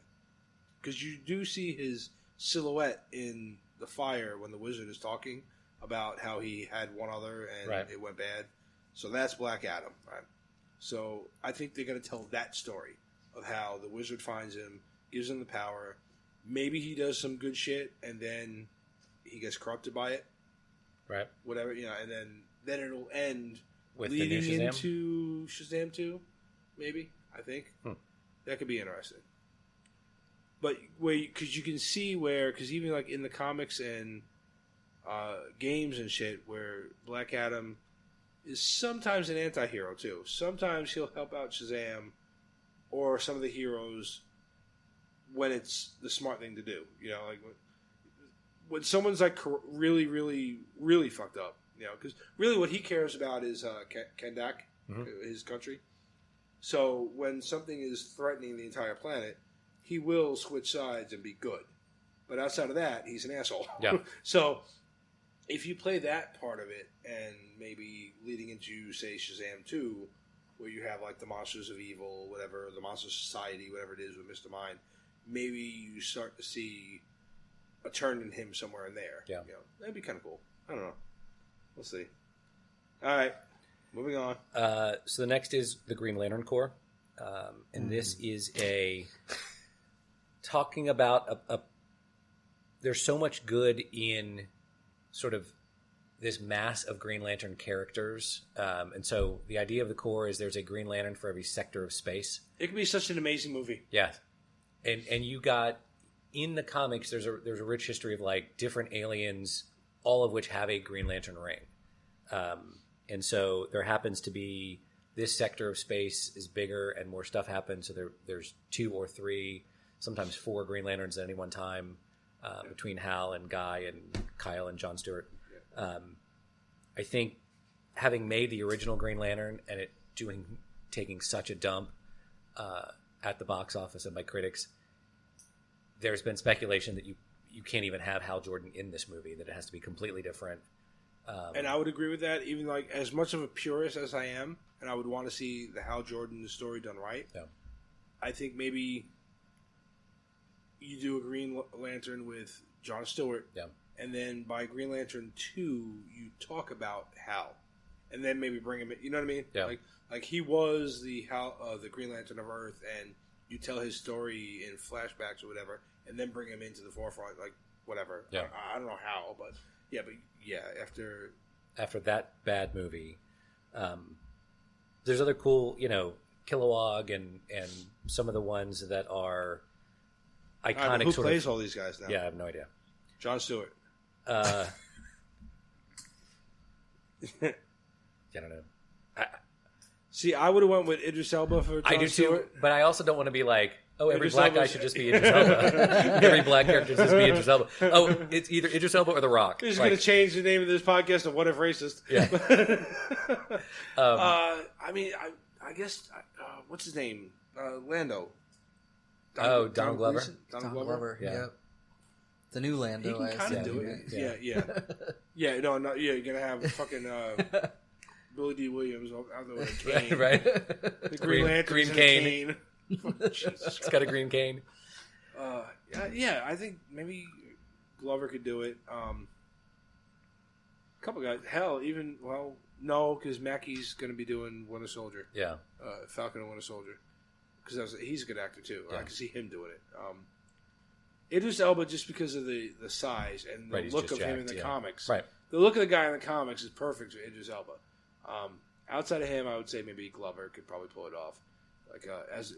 Because you do see his silhouette in the fire when the wizard is talking about how he had one other and it went bad. So that's Black Adam, right? So I think they're going to tell that story of how the wizard finds him, gives him the power. Maybe he does some good shit and then he gets corrupted by it. Right. Whatever, and then it'll end with leading the new Shazam? Into Shazam 2, maybe. I think that could be interesting, but because you can see because even like in the comics and games and shit, where Black Adam is sometimes an anti-hero too. Sometimes he'll help out Shazam or some of the heroes when it's the smart thing to do. when someone's like really, really, really fucked up, because really what he cares about is Kandak, his country. So when something is threatening the entire planet, he will switch sides and be good. But outside of that, he's an asshole. Yeah. So if you play that part of it, and maybe leading into, say, Shazam 2, where you have like the Monsters of Evil, whatever, the Monster Society, whatever it is with Mr. Mind, maybe you start to see a turn in him somewhere in there. Yeah. That'd be kind of cool. I don't know. We'll see. All right. Moving on. So the next is the Green Lantern Corps. And this is talking about there's so much good in sort of this mass of Green Lantern characters. And so the idea of the Corps is there's a Green Lantern for every sector of space. It could be such an amazing movie. Yeah. And you got, in the comics, there's a rich history of like different aliens, all of which have a Green Lantern ring. And so there happens to be this sector of space is bigger and more stuff happens. So there's 2 or 3, sometimes 4 Green Lanterns at any one time, between Hal and Guy and Kyle and John Stewart. I think having made the original Green Lantern and it taking such a dump at the box office and by critics, there's been speculation that you can't even have Hal Jordan in this movie, that it has to be completely different. And I would agree with that, even like as much of a purist as I am, and I would want to see the Hal Jordan story done right. Yeah. I think maybe you do a Green Lantern with John Stewart, and then by Green Lantern 2, you talk about Hal, and then maybe bring him in. You know what I mean? Yeah. Like he was the Green Lantern of Earth, and you tell his story in flashbacks or whatever, and then bring him into the forefront, like whatever. Yeah. I don't know how, but yeah, after that bad movie, there's other cool, Kilowog and some of the ones that are iconic. Who plays all these guys now? Yeah, I have no idea. John Stewart. I don't know. See, I would have went with Idris Elba for John I do Stewart. too, but I also don't want to be like, every Idris black Elba's... guy should just be Idris Elba. Every black character should just be Idris Elba. Oh, it's either Idris Elba or The Rock. He's going to change the name of this podcast to What If Racist. Yeah. I guess, what's his name? Lando. Donald Glover. Donald Glover, yeah. The new Lando. He can kind of do it. Yeah. You're going to have fucking Billy D. Williams out there with a cane. Right. The Green Lantern cane. Jesus. It's got a green cane. Yeah, I think maybe Glover could do it. A couple guys. Hell, no, because Mackey's going to be doing Winter Soldier. Yeah. Falcon and Winter Soldier. Because he's a good actor, too. Yeah. I can see him doing it. Idris Elba, just because of the size and the look of him in the comics. Right. The look of the guy in the comics is perfect for Idris Elba. Outside of him, I would say maybe Glover could probably pull it off. As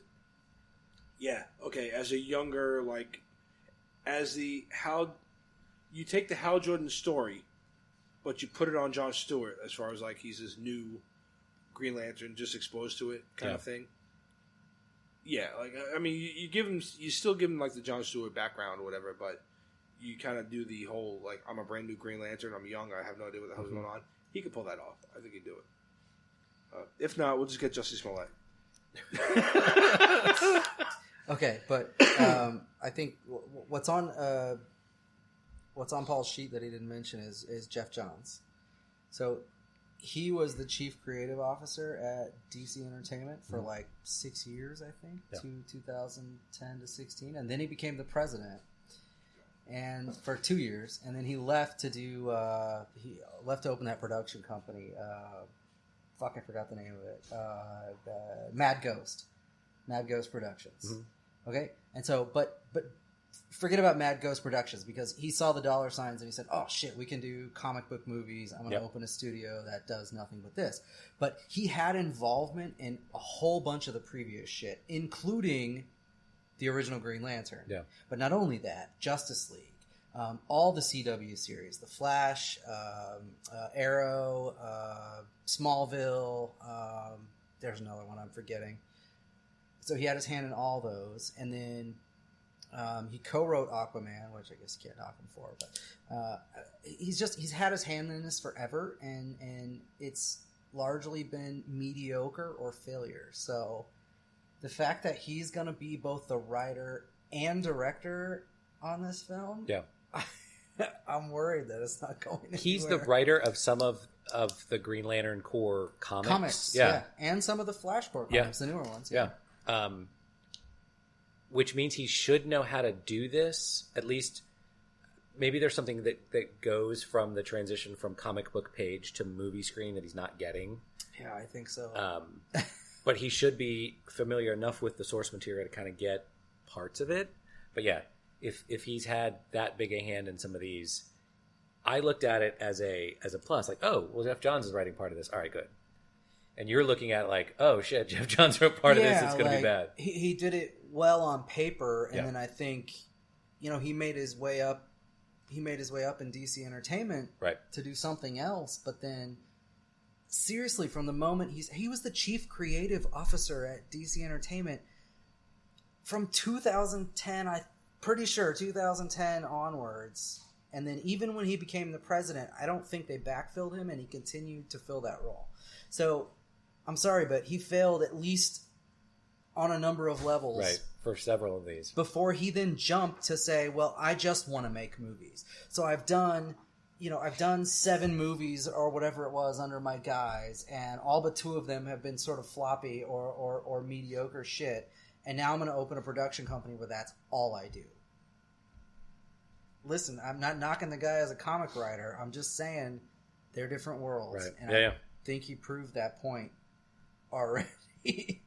a younger, you take the Hal Jordan story, but you put it on John Stewart as far as he's this new Green Lantern, just exposed to it kind of thing. Yeah, you still give him the John Stewart background or whatever, but you kind of do the whole I'm a brand new Green Lantern, I'm young, I have no idea what the hell's going on. He could pull that off. I think he'd do it. If not, we'll just get Jussie Smollett. Okay, but I think what's on Paul's sheet that he didn't mention is Jeff Johns. So he was the chief creative officer at DC Entertainment for 6 years, I think, 2010 to 16, and then he became the president. And for 2 years, and then he left to open that production company. I forgot the name of it. Mad Ghost Productions. Mm-hmm. Okay, and so, but forget about Mad Ghost Productions, because he saw the dollar signs and he said, "Oh shit, we can do comic book movies. I'm going to open a studio that does nothing but this." But he had involvement in a whole bunch of the previous shit, including the original Green Lantern. Yeah. But not only that, Justice League, all the CW series, The Flash, Arrow, Smallville. There's another one I'm forgetting. So he had his hand in all those, and then He co-wrote Aquaman, which I guess you can't knock him for, but he's had his hand in this forever, and it's largely been mediocre or failure. So the fact that he's going to be both the writer and director on this film, yeah, I'm worried that it's not going anywhere. He's the writer of some of the Green Lantern Corps comics. Yeah. And some of the Flash Corps comics, the newer ones. Yeah. Which means he should know how to do this. At least, maybe there's something that goes from the transition from comic book page to movie screen that he's not getting. Yeah, I think so. But he should be familiar enough with the source material to kind of get parts of it. But yeah, if he's had that big a hand in some of these, I looked at it as a plus. Like, oh, well, Jeff Johns is writing part of this. All right, good. And you're looking at it like, oh shit, Jeff Johns wrote part of this. It's going to be bad. He did it well on paper, and then I think, he made his way up. He made his way up in DC Entertainment to do something else. But then, seriously, from the moment he was the chief creative officer at DC Entertainment from 2010, I'm pretty sure 2010 onwards. And then even when he became the president, I don't think they backfilled him, and he continued to fill that role. So, I'm sorry, but he failed at least on a number of levels. Right, for several of these. Before he then jumped to say, well, I just want to make movies. So I've done 7 movies or whatever it was under my guise, and all but 2 of them have been sort of floppy or mediocre shit. And now I'm going to open a production company where that's all I do. Listen, I'm not knocking the guy as a comic writer. I'm just saying they're different worlds. Right. And I think he proved that point already.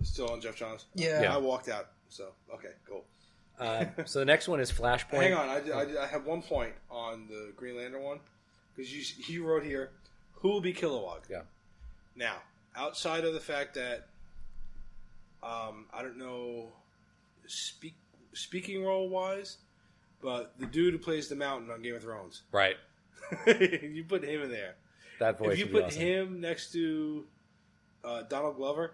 Still on Jeff Johns? Yeah. I walked out, so okay, cool. So the next one is Flashpoint. Hang on, I have one point on the Green Lantern one, because you wrote here, who will be Kilowog? Yeah. Now, outside of the fact that, I don't know, speaking role-wise, but the dude who plays the Mountain on Game of Thrones. Right. You put him in there. That voice if you would be put awesome. him next to Donald Glover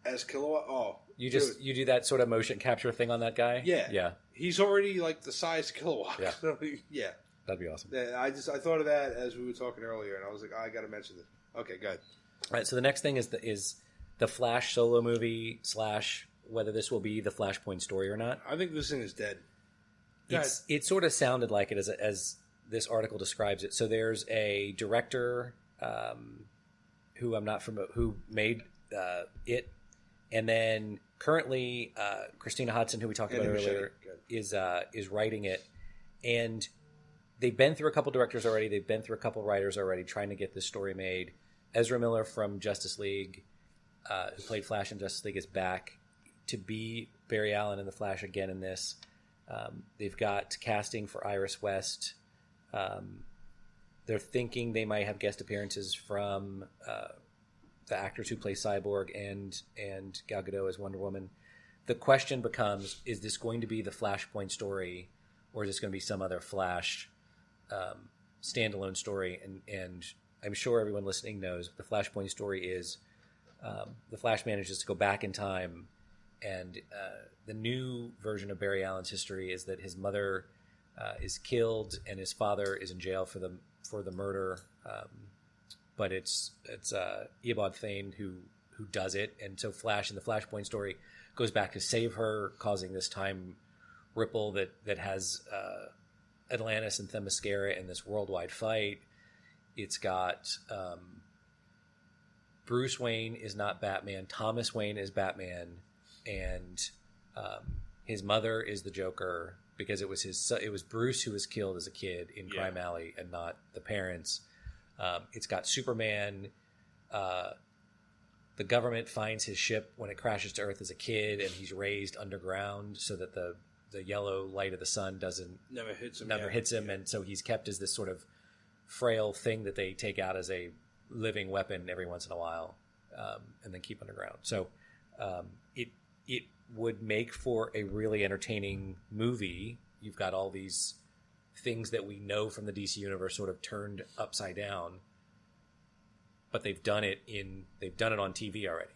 as Kilowog, you do that sort of motion capture thing on that guy. Yeah, he's already like the size Kilowog. Yeah, so, yeah, that'd be awesome. I thought of that as we were talking earlier, and I was like, I got to mention this. Okay, good. All right, so the next thing is the Flash solo movie / whether this will be the Flashpoint story or not. I think this thing is dead. It sort of sounded like it as this article describes it. So there's a director who I'm not familiar, who made it, and then currently Christina Hodson, who we talked about earlier, is writing it, and they've been through a couple directors already. They've been through a couple writers already, trying to get this story made. Ezra Miller from Justice League, who played Flash in Justice League, is back to be Barry Allen in the Flash again in this. They've got casting for Iris West. They're thinking they might have guest appearances from the actors who play Cyborg and Gal Gadot as Wonder Woman. The question becomes, is this going to be the Flashpoint story, or is this going to be some other Flash standalone story? And I'm sure everyone listening knows the Flashpoint story is the Flash manages to go back in time, and the new version of Barry Allen's history is that his mother is killed and his father is in jail for the murder, but it's Eobard Thane who does it, and so Flash in the Flashpoint story goes back to save her, causing this time ripple that has Atlantis and Themyscira in this worldwide fight. It's got Bruce Wayne is not Batman, Thomas Wayne is Batman, and his mother is the Joker, because it was Bruce who was killed as a kid in Crime Alley and not the parents. It's got Superman. The government finds his ship when it crashes to Earth as a kid, and he's raised underground so that the yellow light of the sun never hits him, and so he's kept as this sort of frail thing that they take out as a living weapon every once in a while, and then keep underground. So it would make for a really entertaining movie. You've got all these things that we know from the DC universe sort of turned upside down, but they've done it on TV already.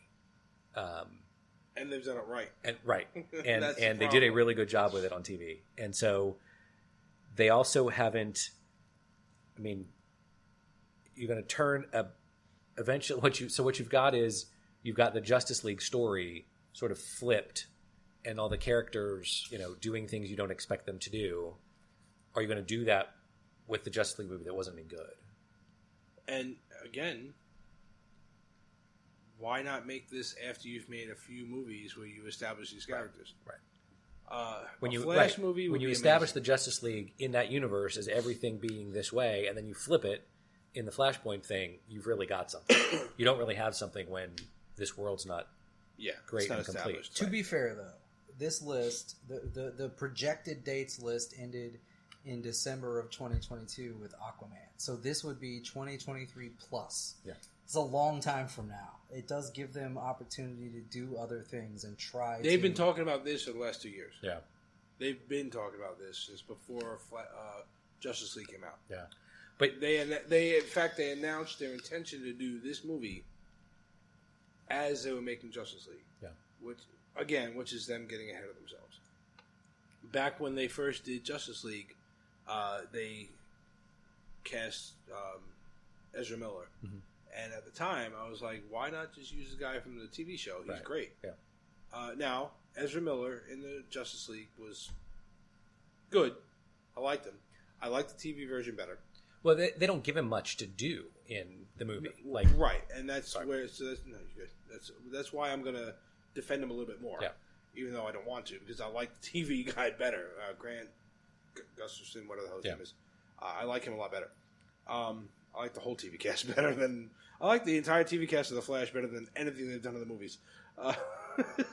And they've done it right. And they did a really good job with it on TV. And so they also haven't. I mean, you're going to turn eventually. What you've got is you've got the Justice League story sort of flipped, and all the characters, doing things you don't expect them to do. Are you going to do that with the Justice League movie that wasn't any good? And again, why not make this after you've made a few movies where you establish these characters? Right. When you establish the Justice League in that universe as everything being this way, and then you flip it in the Flashpoint thing, you've really got something. You don't really have something when this world's not great and complete. To be fair, though, this list, the projected dates list ended in December of 2022 with Aquaman. So this would be 2023 plus. Yeah. It's a long time from now. It does give them opportunity to do other things and try. They've been talking about this for the last 2 years. Yeah. They've been talking about this since before Justice League came out. Yeah. But they in fact announced their intention to do this movie as they were making Justice League. Yeah. Which is them getting ahead of themselves. Back when they first did Justice League, they cast Ezra Miller. Mm-hmm. And at the time, I was like, why not just use the guy from the TV show? He's great. Yeah. Now, Ezra Miller in the Justice League was good. I liked him. I liked the TV version better. Well, they don't give him much to do in the movie. Right, and that's where... So that's why I'm going to defend him a little bit more. Yeah. Even though I don't want to, because I like the TV guy better. Grant Gustafson, whatever the hell his name is. I like him a lot better. I like the whole TV cast better than... I like the entire TV cast of The Flash better than anything they've done in the movies.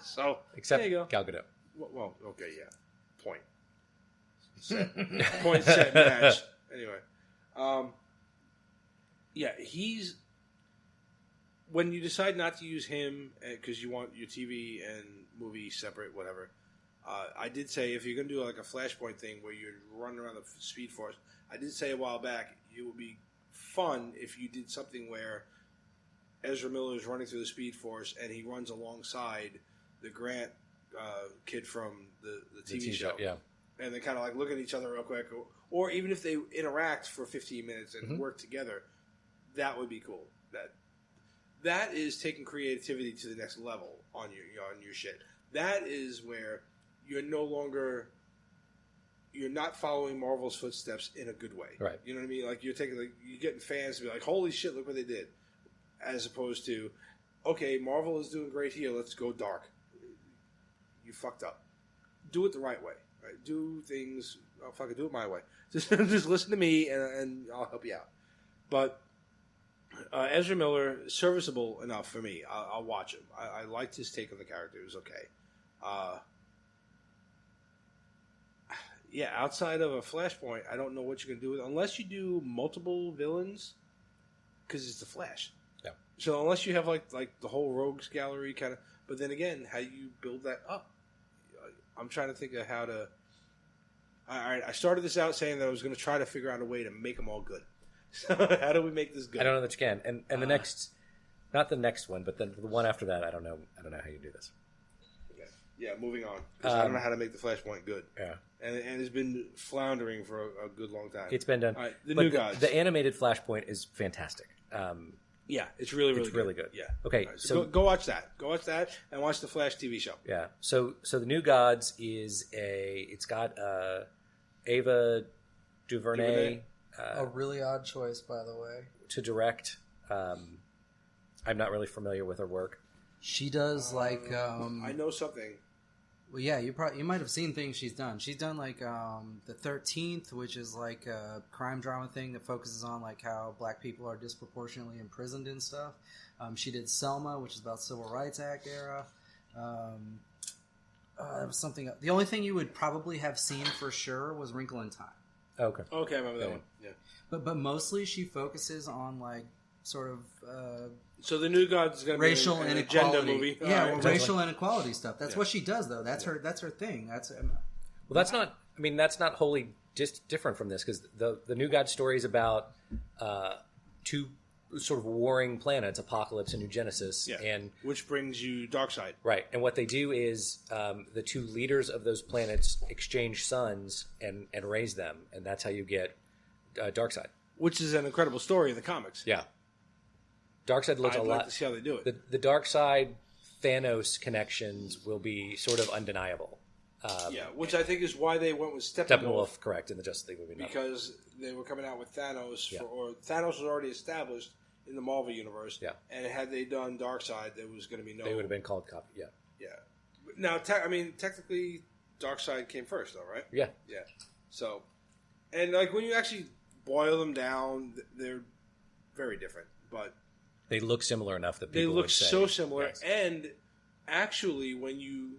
So, except there you go. Gal Gadot. Well, okay, yeah. Point. Point, set, match. Anyway. He's... When you decide not to use him because you want your TV and movie separate, whatever, I did say if you're going to do like a Flashpoint thing where you're running around the Speed Force, I did say a while back it would be fun if you did something where Ezra Miller is running through the Speed Force and he runs alongside the Grant kid from the TV show. Yeah. And they kind of like look at each other real quick. Or even if they interact for 15 minutes and work together, that would be cool. That is taking creativity to the next level on your shit. That is where you're not following Marvel's footsteps in a good way. Right. You know what I mean? Like you're getting fans to be like, holy shit, look what they did. As opposed to, okay, Marvel is doing great here, let's go dark. You fucked up. Do it the right way. Right? Do things, do it my way. Just listen to me and I'll help you out. But Ezra Miller, serviceable enough for me. I'll watch him. I liked his take on the character. It was okay. Outside of a Flashpoint, I don't know what you can do with it. Unless you do multiple villains, because it's the Flash. Yeah. So unless you have like the whole rogues gallery kind of... But then again, how do you build that up? I'm trying to think of how to... All right, I started this out saying that I was going to try to figure out a way to make them all good. How do we make this good? I don't know that you can. And the next... Not the next one, but the one after that, I don't know how you do this. Okay. Yeah, moving on. I don't know how to make the Flashpoint good. Yeah. And it's been floundering for a good long time. It's been done. All right, New Gods. The animated Flashpoint is fantastic. It's really good. Yeah. Okay, right, so go watch that. Go watch that and watch the Flash TV show. Yeah. So the New Gods is it's got Ava DuVernay. A really odd choice, by the way. To direct. I'm not really familiar with her work. She does I know something. Well, yeah, you might have seen things she's done. She's done like the 13th, which is like a crime drama thing that focuses on like how black people are disproportionately imprisoned and stuff. She did Selma, which is about Civil Rights Act era. That was something. The only thing you would probably have seen for sure was Wrinkle in Time. Okay, I remember that one. Yeah, but mostly she focuses on like sort of. So the New Gods is going to be racial an inequality. agenda movie. Racial inequality stuff. That's what she does, though. That's her thing. That's not. I mean, that's not wholly just different from this because the New God story is about two sort of warring planets, Apocalypse and New Genesis, and which brings you Darkseid. Right, and what they do is the two leaders of those planets exchange sons and raise them, and that's how you get Darkseid. Which is an incredible story in the comics. Yeah, Darkseid looks I'd a like lot. to see how they do it. The Darkseid Thanos connections will be sort of undeniable. Which I think is why they went with Steppenwolf, correct, in the Justice League movie. Because they were coming out with Thanos, or Thanos was already established in the Marvel universe. Yeah. And had they done Darkseid, there was going to be no. They would have been called copy. Yeah. Yeah. Now, technically, Darkseid came first, though, right? Yeah. Yeah. So, and like when you actually boil them down, they're very different, but they look similar enough that people they look would say, so similar. yes. And actually, when you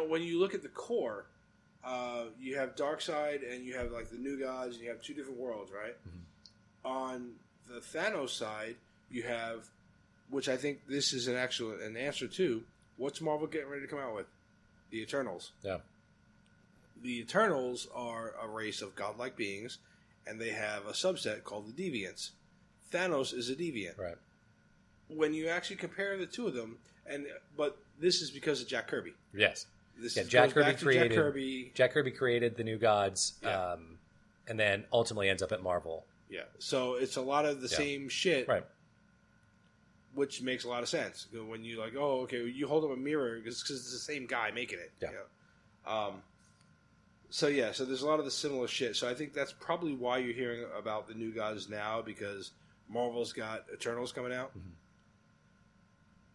when you look at the core, you have Darkseid and you have like the New Gods, and you have two different worlds, right? Mm-hmm. On the Thanos side, you have, which I think this is an answer to, what's Marvel getting ready to come out with? The Eternals. Yeah. The Eternals are a race of godlike beings, and they have a subset called the Deviants. Thanos is a Deviant. Right. When you actually compare the two of them, but this is because of Jack Kirby. Yes. Jack Kirby created the New Gods, Yeah. and then ultimately ends up at Marvel. Yeah. So it's a lot of the same shit, Right. which makes a lot of sense. When you like, oh, okay, you hold up a mirror because it's the same guy making it. Yeah. You know? So there's a lot of the similar shit. So I think that's probably why you're hearing about the New Gods now, because Marvel's got Eternals coming out. Mm-hmm.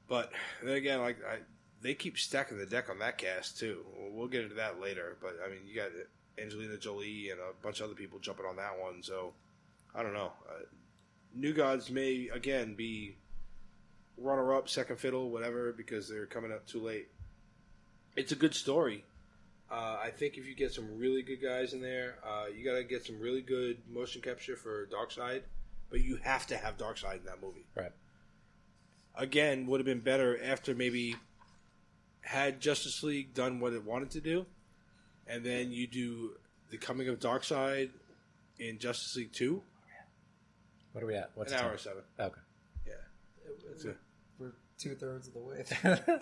But then again, they keep stacking the deck on that cast too. We'll get into that later. But I mean, you got Angelina Jolie and a bunch of other people jumping on that one. So I don't know. New Gods may again be runner-up, second fiddle, whatever, because they're coming up too late. It's a good story. I think if you get some really good guys in there, you got to get some really good motion capture for Darkseid, but you have to have Darkseid in that movie. Right. Again, would have been better after maybe had Justice League done what it wanted to do, and then you do the coming of Darkseid in Justice League 2. What are we at? What's an the hour time? or 7. Okay. Yeah. We're 2/3 of the way there.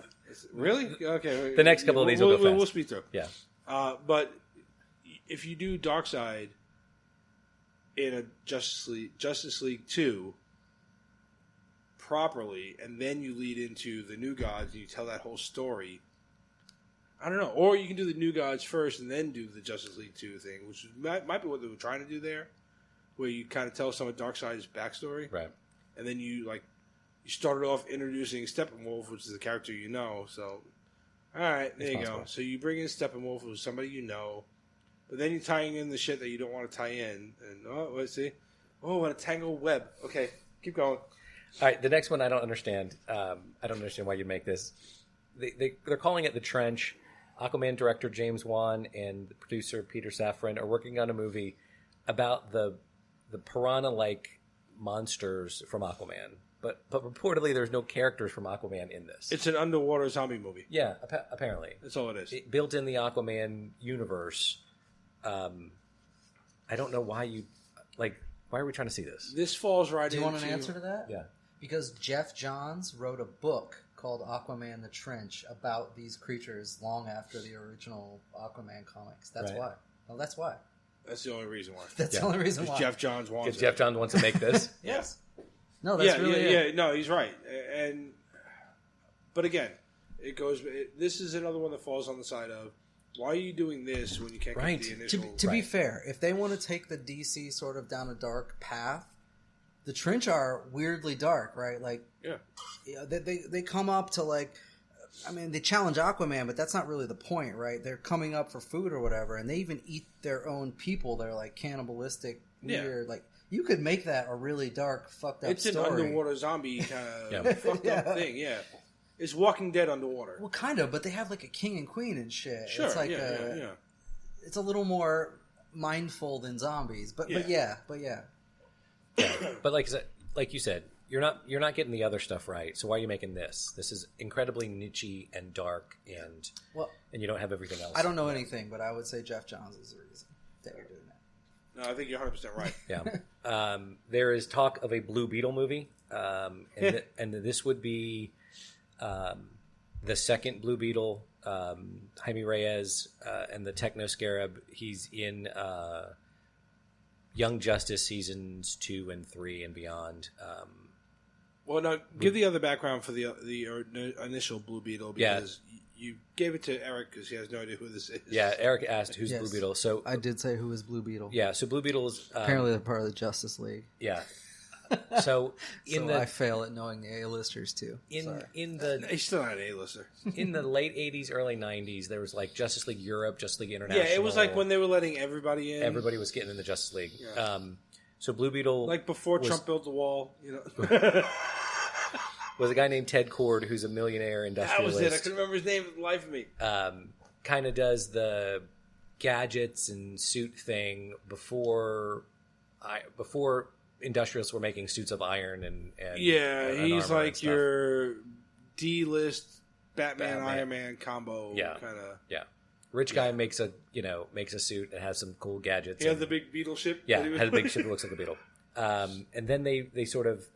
Really? Okay. The next couple of these will go fast. We'll speed through. Yeah. But if you do Darkseid in a Justice League 2 properly, and then you lead into the New Gods and you tell that whole story, I don't know. Or you can do the New Gods first and then do the Justice League 2 thing, which might be what they were trying to do there, where you kind of tell some of Darkseid's backstory. Right. And then you started off introducing Steppenwolf, which is the character you know. So, all right, there you go. So you bring in Steppenwolf, who's somebody you know, but then you're tying in the shit that you don't want to tie in. And let's see. Oh, what a tangled web. Okay, keep going. All right, the next one I don't understand. I don't understand why you make this. They're calling it The Trench. Aquaman director James Wan and the producer Peter Safran are working on a movie about the piranha-like monsters from Aquaman. But reportedly, there's no characters from Aquaman in this. It's an underwater zombie movie. Yeah, apparently. That's all it is. Built in the Aquaman universe. I don't know why you... why are we trying to see this? This falls right into... Do you want an answer to that? Yeah. Because Jeff Johns wrote a book called Aquaman the Trench about these creatures long after the original Aquaman comics. That's Right. why. Well, that's why. That's the only reason why. That's the only reason why. Jeff Johns wants Because Jeff Johns wants to make this? Yes. No, that's really it. Yeah, no, he's right. But again, this is another one that falls on the side of, why are you doing this when you can't Right. get the initial... To be fair, if they want to take the DC sort of down a dark path, the Trench are weirdly dark, right? They come up to they challenge Aquaman, but that's not really the point, right? They're coming up for food or whatever, and they even eat their own people. They're cannibalistic, weird. You could make that a really dark, fucked up It's story. an underwater zombie kind of fucked up thing, yeah. It's Walking Dead underwater. Well, kind of, but they have a king and queen and shit. Sure, It's yeah. It's a little more mindful than zombies, but yeah. But like you said, you're not getting the other stuff right. So why are you making this? This is incredibly niche-y and dark, and you don't have everything else. I don't know anything, but I would say Jeff Johns is the reason that you're doing that. No, I think you're 100% right. Yeah. There is talk of a Blue Beetle movie, and this would be the second Blue Beetle. Jaime Reyes and the Techno Scarab. He's in Young Justice seasons 2 and 3 and beyond. Well, now give the other background for the initial Blue Beetle because you gave it to Eric because he has no idea who this is. Yeah, Eric asked who's Blue Beetle. So I did say who is Blue Beetle. Yeah, so Blue Beetle is apparently they're part of the Justice League. Yeah. So I fail at knowing the A-listers too. He's still not an A-lister. In the late 80s, early 90s, there was like Justice League Europe, Justice League International. Yeah, it was like when they were letting everybody in. Everybody was getting in the Justice League. Yeah. So Blue Beetle, like before Trump built the wall, you know. Was a guy named Ted Cord who's a millionaire industrialist. That was it. I couldn't remember his name for the life of me. Kind of does the gadgets and suit thing before industrialists were making suits of iron and he's like your D-list Batman Iron Man combo kind of. Yeah. Rich guy makes a suit that has some cool gadgets. He had the big beetle ship. Yeah, had a big ship that looks like a beetle. And then they sort of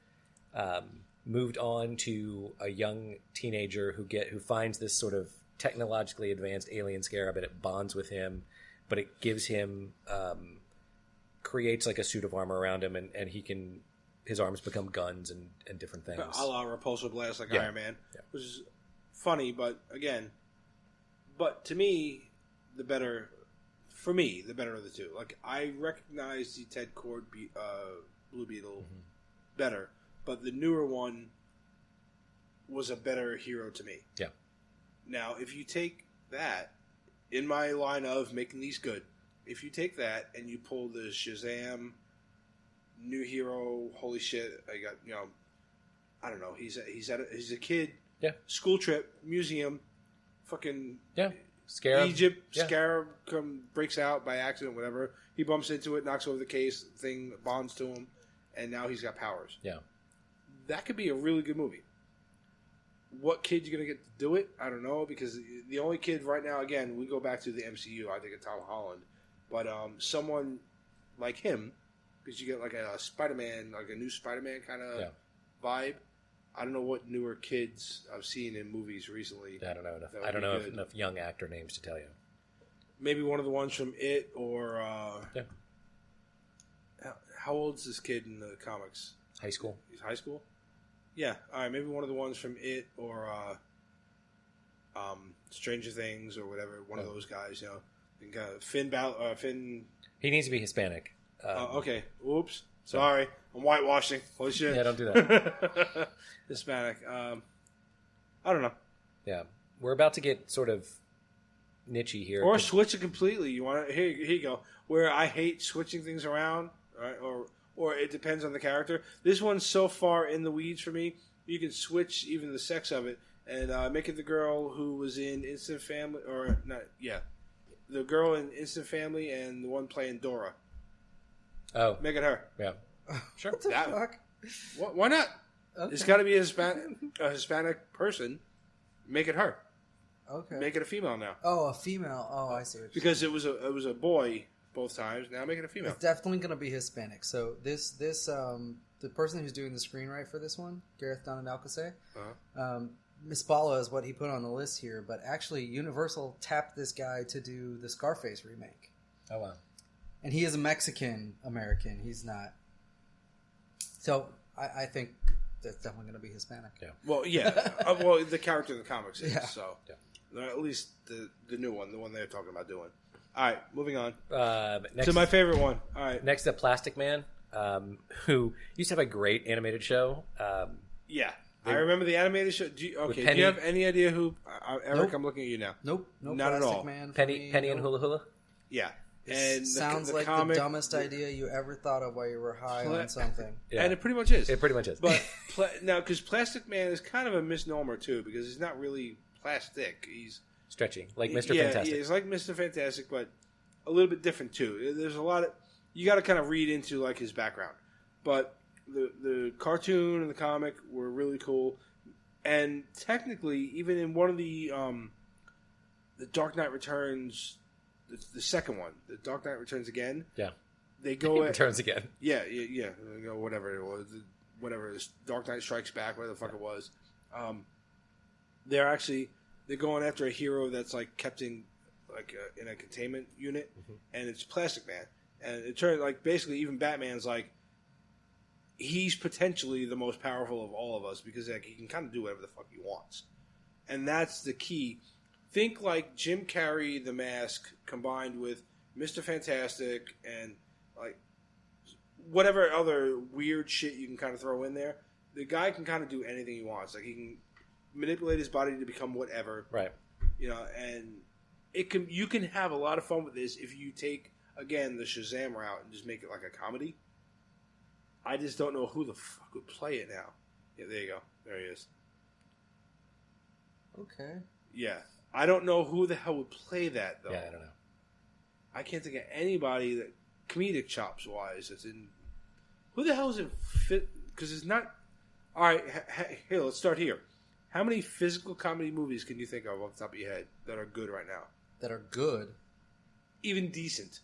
moved on to a young teenager who finds this sort of technologically advanced alien scarab, and it bonds with him, but it gives him creates like a suit of armor around him, and his arms become guns and different things. A la Repulsor Blast like Iron Man, which is funny, but to me, the better of the two. Like, I recognize the Ted Cord Blue Beetle better, but the newer one was a better hero to me. Yeah. Now, if you take that, in my line of making these good, if you take that and you pull the Shazam new hero, holy shit, I got, I don't know, he's a kid, school trip, museum, fucking Scarab. Egypt, Scarab breaks out by accident, whatever. He bumps into it, knocks over the case, thing bonds to him, and now he's got powers. Yeah. That could be a really good movie. What kid you're going to get to do it? I don't know, because the only kid right now, again, we go back to the MCU, I think it's Tom Holland, but someone like him, because you get like a Spider-Man, like a new Spider-Man kind of vibe. I don't know what newer kids I've seen in movies recently. I don't know enough. I don't know enough young actor names to tell you. Maybe one of the ones from It, or how old's this kid in the comics? High school. He's high school? Yeah. All right. Maybe one of the ones from It, or Stranger Things, or whatever. One of those guys, Finn. He needs to be Hispanic. Okay. Oops. Sorry. I'm whitewashing. Holy shit. Yeah, don't do that. Hispanic. I don't know. Yeah. We're about to get sort of nichey here. Or switch it completely. You want to? Here you go. Where I hate switching things around, right? Or it depends on the character. This one's so far in the weeds for me. You can switch even the sex of it and make it the girl who was in Instant Family, or not? Yeah, the girl in Instant Family and the one playing Dora. Oh, make it her. Yeah, sure. What the fuck? Why not? Okay. It's got to be a Hispanic person. Make it her. Okay. Make it a female now. Oh, a female. Oh, I see. Because it was a boy both times. Now make it a female. It's definitely going to be Hispanic. So this the person who's doing the screenwrite for this one, Gareth Don and Alcacer, Miss Bala is what he put on the list here. But actually, Universal tapped this guy to do the Scarface remake. Oh wow! And he is a Mexican American. He's not. So I think that's definitely going to be Hispanic. Yeah. Well, yeah. Well, the character in the comics is so. Yeah. At least the new one, the one they're talking about doing. All right, moving on to my favorite one. All right, next up, Plastic Man, who used to have a great animated show. Yeah, I remember the animated show. Do you have any idea who? Eric, nope. I'm looking at you now. Nope, not Plastic at all. Man Penny and Hula Hula. Yeah, and sounds like the dumbest idea you ever thought of while you were high on something. Yeah. And it pretty much is. It pretty much is. But now, because Plastic Man is kind of a misnomer too, because he's not really plastic. He's stretchy, like Mr. Fantastic. Yeah, he's like Mr. Fantastic, but a little bit different too. There's a lot of you got to kind of read into like his background, but the cartoon and the comic were really cool, and technically, even in one of the Dark Knight Returns, the second one, the Dark Knight Returns again. Yeah, they go He returns again. Yeah. They go whatever it was, whatever this Dark Knight Strikes Back, whatever the fuck it was. They're going after a hero that's like kept in in a containment unit, and it's Plastic Man. And it turns like basically even Batman's like he's potentially the most powerful of all of us because like he can kind of do whatever the fuck he wants, and that's the key. Think like Jim Carrey, The Mask, combined with Mr. Fantastic and like whatever other weird shit you can kind of throw in there. The guy can kind of do anything he wants. Like he can manipulate his body to become whatever, right? And you can have a lot of fun with this if you take again the Shazam route and just make it like a comedy. I just don't know who the fuck would play it now. Yeah, there you go. There he is. Okay. Yeah, I don't know who the hell would play that though. Yeah, I don't know. I can't think of anybody that comedic chops wise that's in. Who the hell is it fit? Because it's not. All right, here, let's start here. How many physical comedy movies can you think of off the top of your head that are good right now? That are good? Even decent.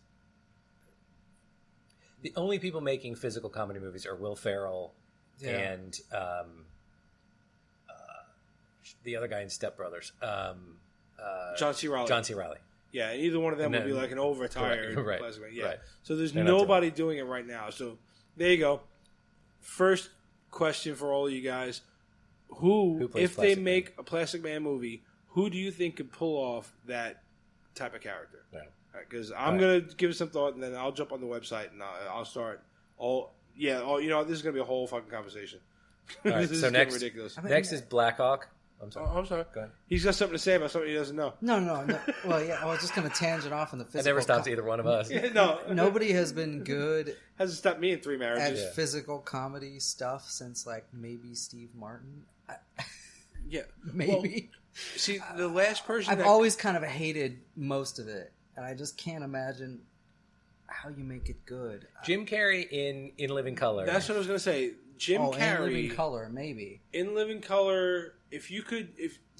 The only people making physical comedy movies are Will Ferrell and the other guy in Step Brothers. John C. Reilly. John C. Reilly. Yeah, and either one of them would be like an overtired. Right. Yeah. Right. So there's nobody doing it right now. So there you go. First question for all of you guys. Who if they make a Plastic Man movie, who do you think could pull off that type of character? Right. Because I'm going to give it some thought, and then I'll jump on the website, and I'll start this is going to be a whole fucking conversation. All right, this so is next, ridiculous. Next is Black Hawk. I'm sorry. I'm sorry. Go ahead. He's got something to say about something he doesn't know. No. Well, yeah, I was just going to tangent off on the physical. It never stops either one of us. No. Nobody has been good Hasn't stopped me in 3 marriages. at physical comedy stuff since, like, maybe Steve Martin. Yeah. Maybe. Well, see, the last person I've always kind of hated most of it, and I just can't imagine how you make it good. Jim Carrey in Living Color. That's what I was going to say. Jim Carrey. In Living Color, maybe. In Living Color, if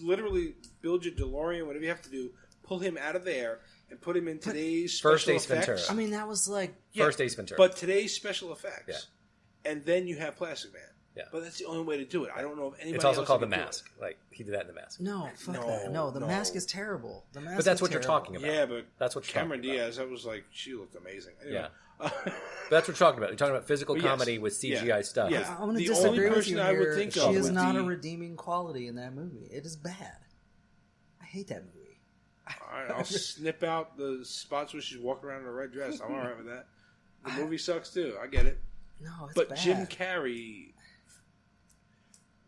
literally build your DeLorean, whatever you have to do, pull him out of there and put him in today's First special Ace effects. Ventura. I mean, that was like... First Ace Ventura. But today's special effects. Yeah. And then you have Plastic Man. Yeah. But that's the only way to do it. I don't know if anybody It's also else called The can do Mask. Like, he did that in The Mask. No, fuck that. No, The Mask is terrible. The Mask But that's is what you're terrible. talking about. Yeah, but that's what Cameron Diaz, that was like, she looked amazing. Anyway. Yeah. But that's what you're talking about. You're talking about physical comedy with CGI stuff. Yeah. I'm going to The disagree only with you person I would here. think She of is would not be- a redeeming quality in that movie. It is bad. I hate that movie. All right, I'll snip out the spots where she's walking around in a red dress. I'm all right with that. The movie sucks too. I get it. No, it's But bad. Jim Carrey,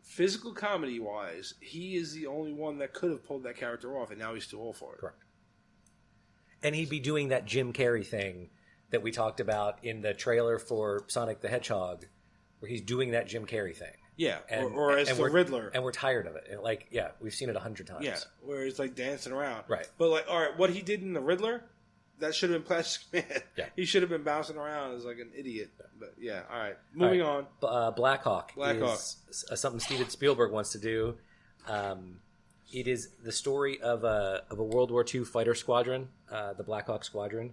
physical comedy wise, he is the only one that could have pulled that character off, and now he's too old for it. Correct. And he'd be doing that Jim Carrey thing that we talked about in the trailer for Sonic the Hedgehog, where he's doing that Jim Carrey thing. Yeah, And, or as the Riddler. And we're tired of it. And like, yeah, we've seen it 100 times. Yeah, where he's like dancing around. Right. But like, all right, what he did in the Riddler, that should have been Plastic Man. Yeah. He should have been bouncing around as like an idiot. But yeah, all right. Moving on. Black Hawk Black is something Steven Spielberg wants to do. It is the story of a World War II fighter squadron, the Black Hawk Squadron.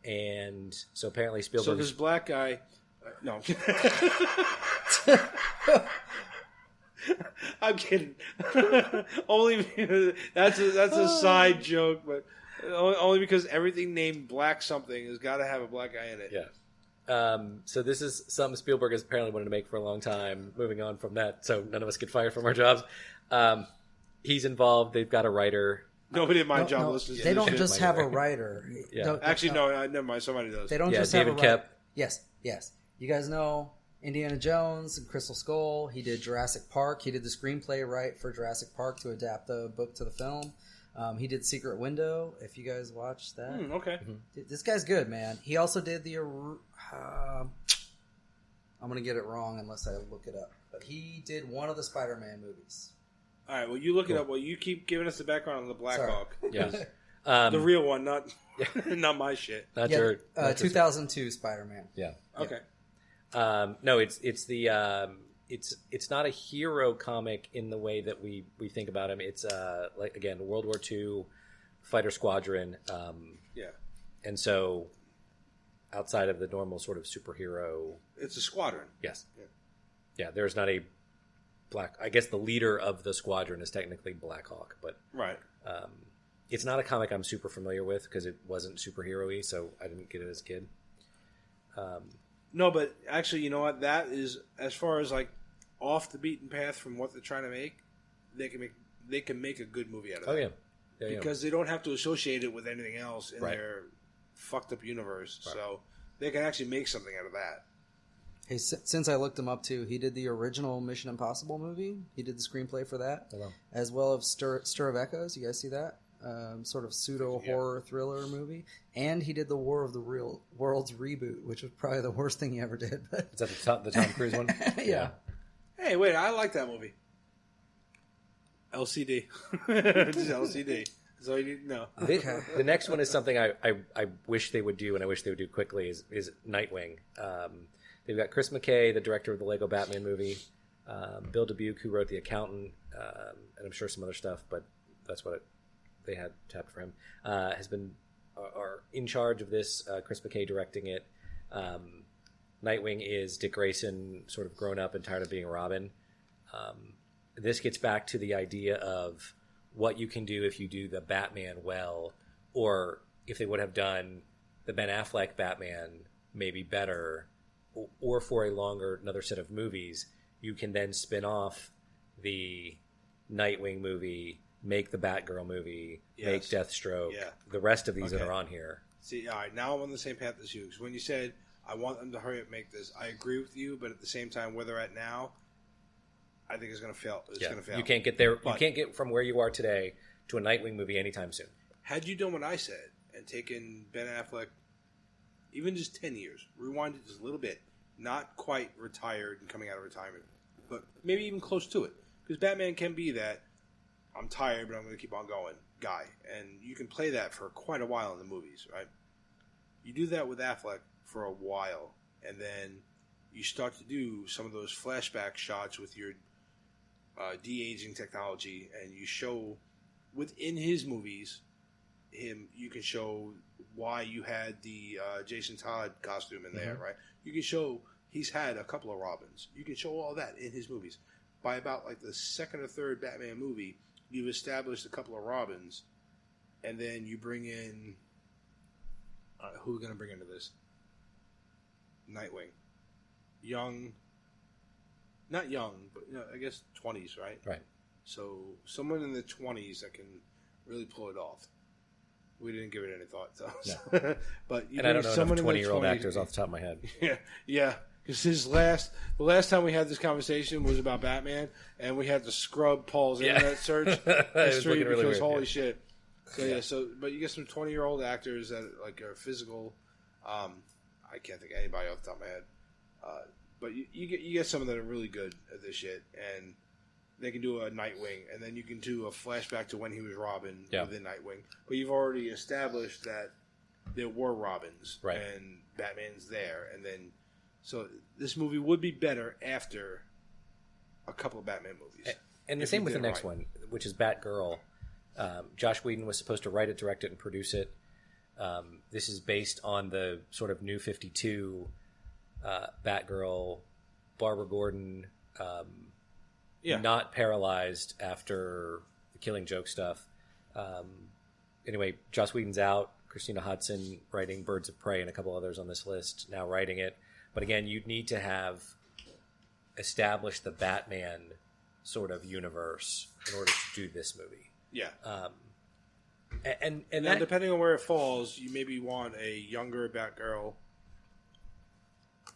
And so apparently Spielberg... So this black guy... no. I'm kidding. Only that's a side joke, but only because everything named Black something has got to have a black guy in it. Yeah. So this is something Spielberg has apparently wanted to make for a long time. Moving on from that, so none of us get fired from our jobs. He's involved. They've got a writer. Nobody at my job listens to They this don't shit. just have a writer. Yeah. Actually, no, never mind. Somebody does. They don't Yeah, just David have a writer. Koepp. Yes. You guys know Indiana Jones and Crystal Skull. He did Jurassic Park. He did the screenplay right for Jurassic Park to adapt the book to the film. He did Secret Window, if you guys watched that. Okay. This guy's good, man. He also did the... I'm going to get it wrong unless I look it up. But he did one of the Spider-Man movies. All right, well, you look it up. Well, you keep giving us the background on the Black Sorry. Hawk. Yeah. The real one, not not my shit. Not Yeah, your... 2002 Spider-Man. Yeah. Okay. No, it's the it's not a hero comic in the way that we think about him. It's like again World War II fighter squadron. Yeah. And so outside of the normal sort of superhero. It's a squadron. Yes. Yeah, there's not a black. I guess the leader of the squadron is technically Black Hawk, but right. It's not a comic I'm super familiar with because it wasn't superhero-y, so I didn't get it as a kid. No, but actually, you know what? That is, as far as like off the beaten path from what they're trying to make, they can make a good movie out of it. Oh yeah, because they don't have to associate it with anything else in Right. their fucked up universe, Right. so they can actually make something out of that. Hey, since I looked him up too, he did the original Mission Impossible movie. He did the screenplay for that, as well as Stir of Echoes. You guys see that? Sort of pseudo horror thriller movie, and he did the War of the Real Worlds reboot, which was probably the worst thing he ever did. But... Is that the Tom Cruise one? Yeah. Hey, wait! I like that movie. LCD, just LCD. That's all you need to know. The next one is something I wish they would do, and I wish they would do quickly. Is Nightwing. They've got Chris McKay, the director of the Lego Batman movie, Bill Dubuque, who wrote The Accountant, and I'm sure some other stuff, but that's what they had tapped for him. Are in charge of this. Chris McKay directing it. Nightwing is Dick Grayson, sort of grown up and tired of being Robin. This gets back to the idea of what you can do if you do the Batman well, or if they would have done the Ben Affleck Batman maybe better, or for another set of movies, you can then spin off the Nightwing movie, make the Batgirl movie, make Deathstroke, the rest of these that are on here. See, all right, now I'm on the same path as you. Because when you said, I want them to hurry up and make this, I agree with you, but at the same time, where they're at now, I think it's going to fail. It's going to fail. You can't get there. You can't get from where you are today to a Nightwing movie anytime soon. Had you done what I said and taken Ben Affleck, even just 10 years, rewind it just a little bit, not quite retired and coming out of retirement, but maybe even close to it. Because Batman can be that, I'm tired, but I'm going to keep on going guy. And you can play that for quite a while in the movies, right? You do that with Affleck for a while, and then you start to do some of those flashback shots with your de-aging technology, and you show within his movies you can show why you had the Jason Todd costume in there, right? You can show he's had a couple of Robins. You can show all that in his movies. By about like the second or third Batman movie, you've established a couple of Robins, and then you bring in who are we going to bring into this? Nightwing. Not young, but I guess 20s, right? Right. So someone in the 20s that can really pull it off. We didn't give it any thought, though. No. But I don't know enough 20-year-old actors off the top of my head. Yeah. Because the last time we had this conversation was about Batman, and we had to scrub Paul's internet search history because really holy shit. So but you get some 20-year-old actors that like are physical. I can't think of anybody off the top of my head. But you get some of that are really good at this shit, and they can do a Nightwing, and then you can do a flashback to when he was Robin within Nightwing. But you've already established that there were Robins, right, and Batman's there, and then so this movie would be better after a couple of Batman movies. And the same with the next one, which is Batgirl. Josh Whedon was supposed to write it, direct it, and produce it. This is based on the sort of New 52 Batgirl, Barbara Gordon, not paralyzed after the Killing Joke stuff. Anyway, Joss Whedon's out. Christina Hodson writing Birds of Prey and a couple others on this list, now writing it. But again, you'd need to have established the Batman sort of universe in order to do this movie. Yeah. And now, depending on where it falls, you maybe want a younger Batgirl.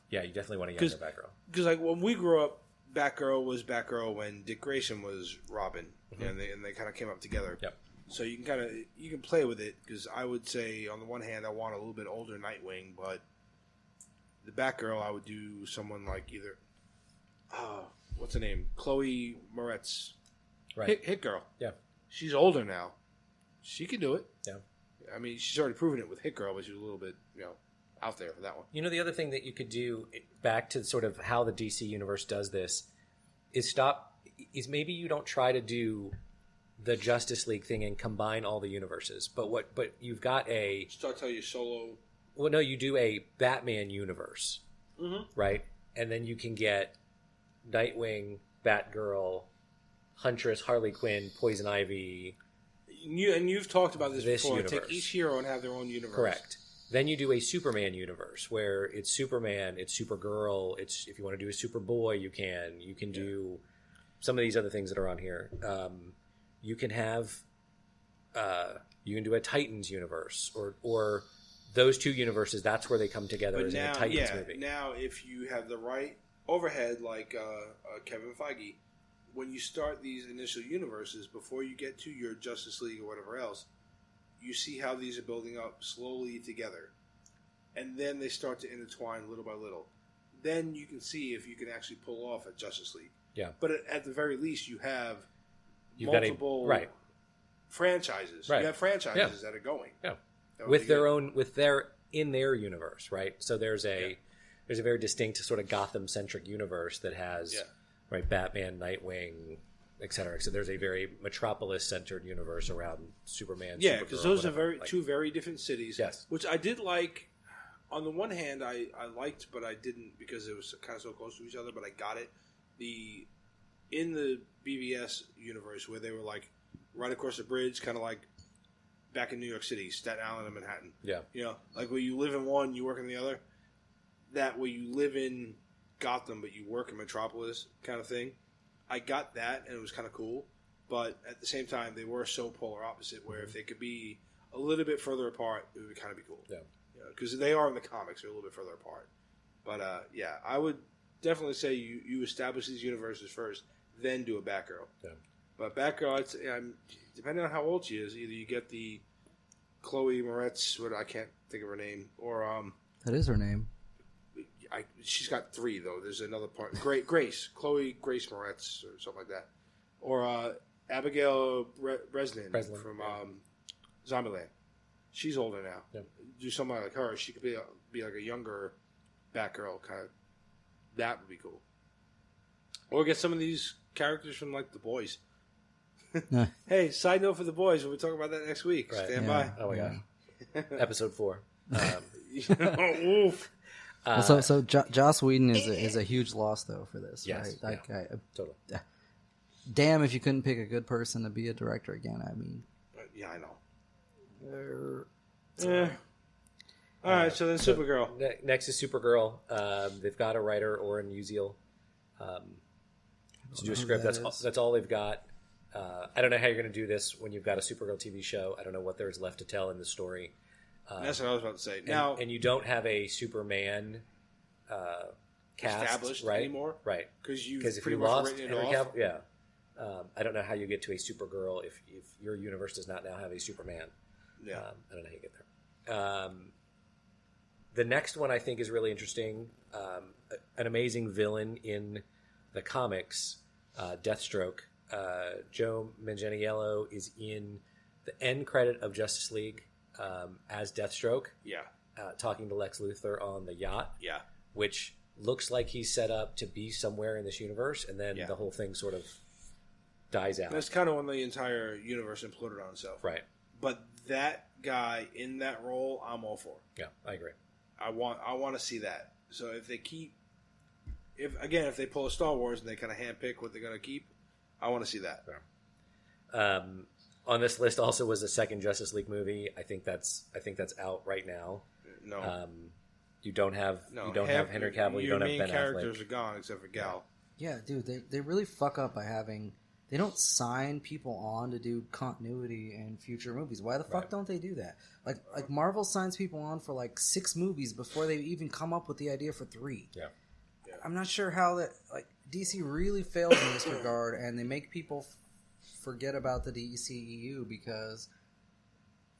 Yeah, you definitely want a younger Batgirl. Because like when we grew up, Batgirl was Batgirl when Dick Grayson was Robin, and they kind of came up together. Yep. So you can play with it, because I would say on the one hand I want a little bit older Nightwing, but the Batgirl I would do someone like either what's her name, Chloe Moretz, right? Hit Girl. Yeah, she's older now. She can do it. Yeah, I mean she's already proven it with Hit Girl, but she was a little bit out there for that one. The other thing that you could do, back to sort of how the DC universe does this, is maybe you don't try to do the Justice League thing and combine all the universes, but you've got start telling you solo Well, no, you do a Batman universe, right? And then you can get Nightwing, Batgirl, Huntress, Harley Quinn, Poison Ivy. You've talked about this before. Universe. Take each hero and have their own universe. Correct. Then you do a Superman universe where it's Superman, it's Supergirl, it's if you want to do a Superboy, you can. You can do some of these other things that are on here. You can have you can do a Titans universe or those two universes. That's where they come together as a Titans movie. Now, if you have the right overhead, like Kevin Feige, when you start these initial universes, before you get to your Justice League or whatever else, you see how these are building up slowly together. And then they start to intertwine little by little. Then you can see if you can actually pull off a Justice League. Yeah. But at the very least, you have You've multiple got franchises. Right. You have franchises that are going. Yeah. With their own, in their universe, right? So there's a very distinct sort of Gotham-centric universe that has right Batman, Nightwing, etc. So there's a very Metropolis-centered universe around Superman. Yeah, because those are two very different cities. Yes. Which I did like. On the one hand, I liked, but I didn't because it was kind of so close to each other. But I got it. In the BVS universe where they were like right across the bridge, kind of like back in New York City, Staten Island and Manhattan. Yeah. You know, like where you live in one, you work in the other. That where you live in Gotham, but you work in Metropolis kind of thing. I got that, and it was kind of cool. But at the same time, they were so polar opposite where if they could be a little bit further apart, it would kind of be cool. Yeah. Because they are in the comics, they're a little bit further apart. But, I would definitely say you establish these universes first, then do a Batgirl. Yeah. But Batgirl, depending on how old she is, either you get the Chloe Moretz, I can't think of her name, or... that is her name. She's got three, though. There's another part. Grace. Chloe Grace Moretz, or something like that. Or Abigail Breslin from Zombieland. She's older now. Yeah. Do somebody like her. She could be like a younger Batgirl kind of. That would be cool. Or get some of these characters from like The Boys. Hey, side note for The Boys. We'll talk about that next week. Right. Stand by. Oh my god. Episode 4. Oof. So Joss Whedon is a huge loss though for this. Yes. Right? Totally. Damn, if you couldn't pick a good person to be a director again. I mean. Yeah, I know. All right, so then Supergirl. Next is Supergirl. They've got a writer, Oren Uziel, to do a script. That's all they've got. I don't know how you're going to do this when you've got a Supergirl TV show. I don't know what there's left to tell in the story. That's what I was about to say. And you don't have a Superman cast established anymore, right? Because if you lost Henry Cavill, I don't know how you get to a Supergirl if your universe does not now have a Superman. Yeah, I don't know how you get there. The next one I think is really interesting. An amazing villain in the comics, Deathstroke. Joe Manganiello is in the end credit of Justice League as Deathstroke. Yeah, talking to Lex Luthor on the yacht. Yeah, which looks like he's set up to be somewhere in this universe, and then the whole thing sort of dies out. That's kind of when the entire universe imploded on itself. Right. But that guy in that role, I'm all for. Yeah, I agree. I want to see that. So if they pull a Star Wars and they kind of handpick what they're going to keep, I want to see that. Yeah. On this list also was a second Justice League movie. I think that's out right now. No. You don't have Henry Cavill. You don't have Ben Affleck. Your main characters are gone except for Gal. Yeah, dude, they really fuck up by having. They don't sign people on to do continuity in future movies. Why the fuck don't they do that? Like Marvel signs people on for like 6 movies before they even come up with the idea for 3. Yeah. I'm not sure how that. Like DC really fails in this regard, and they make people forget about the DCEU because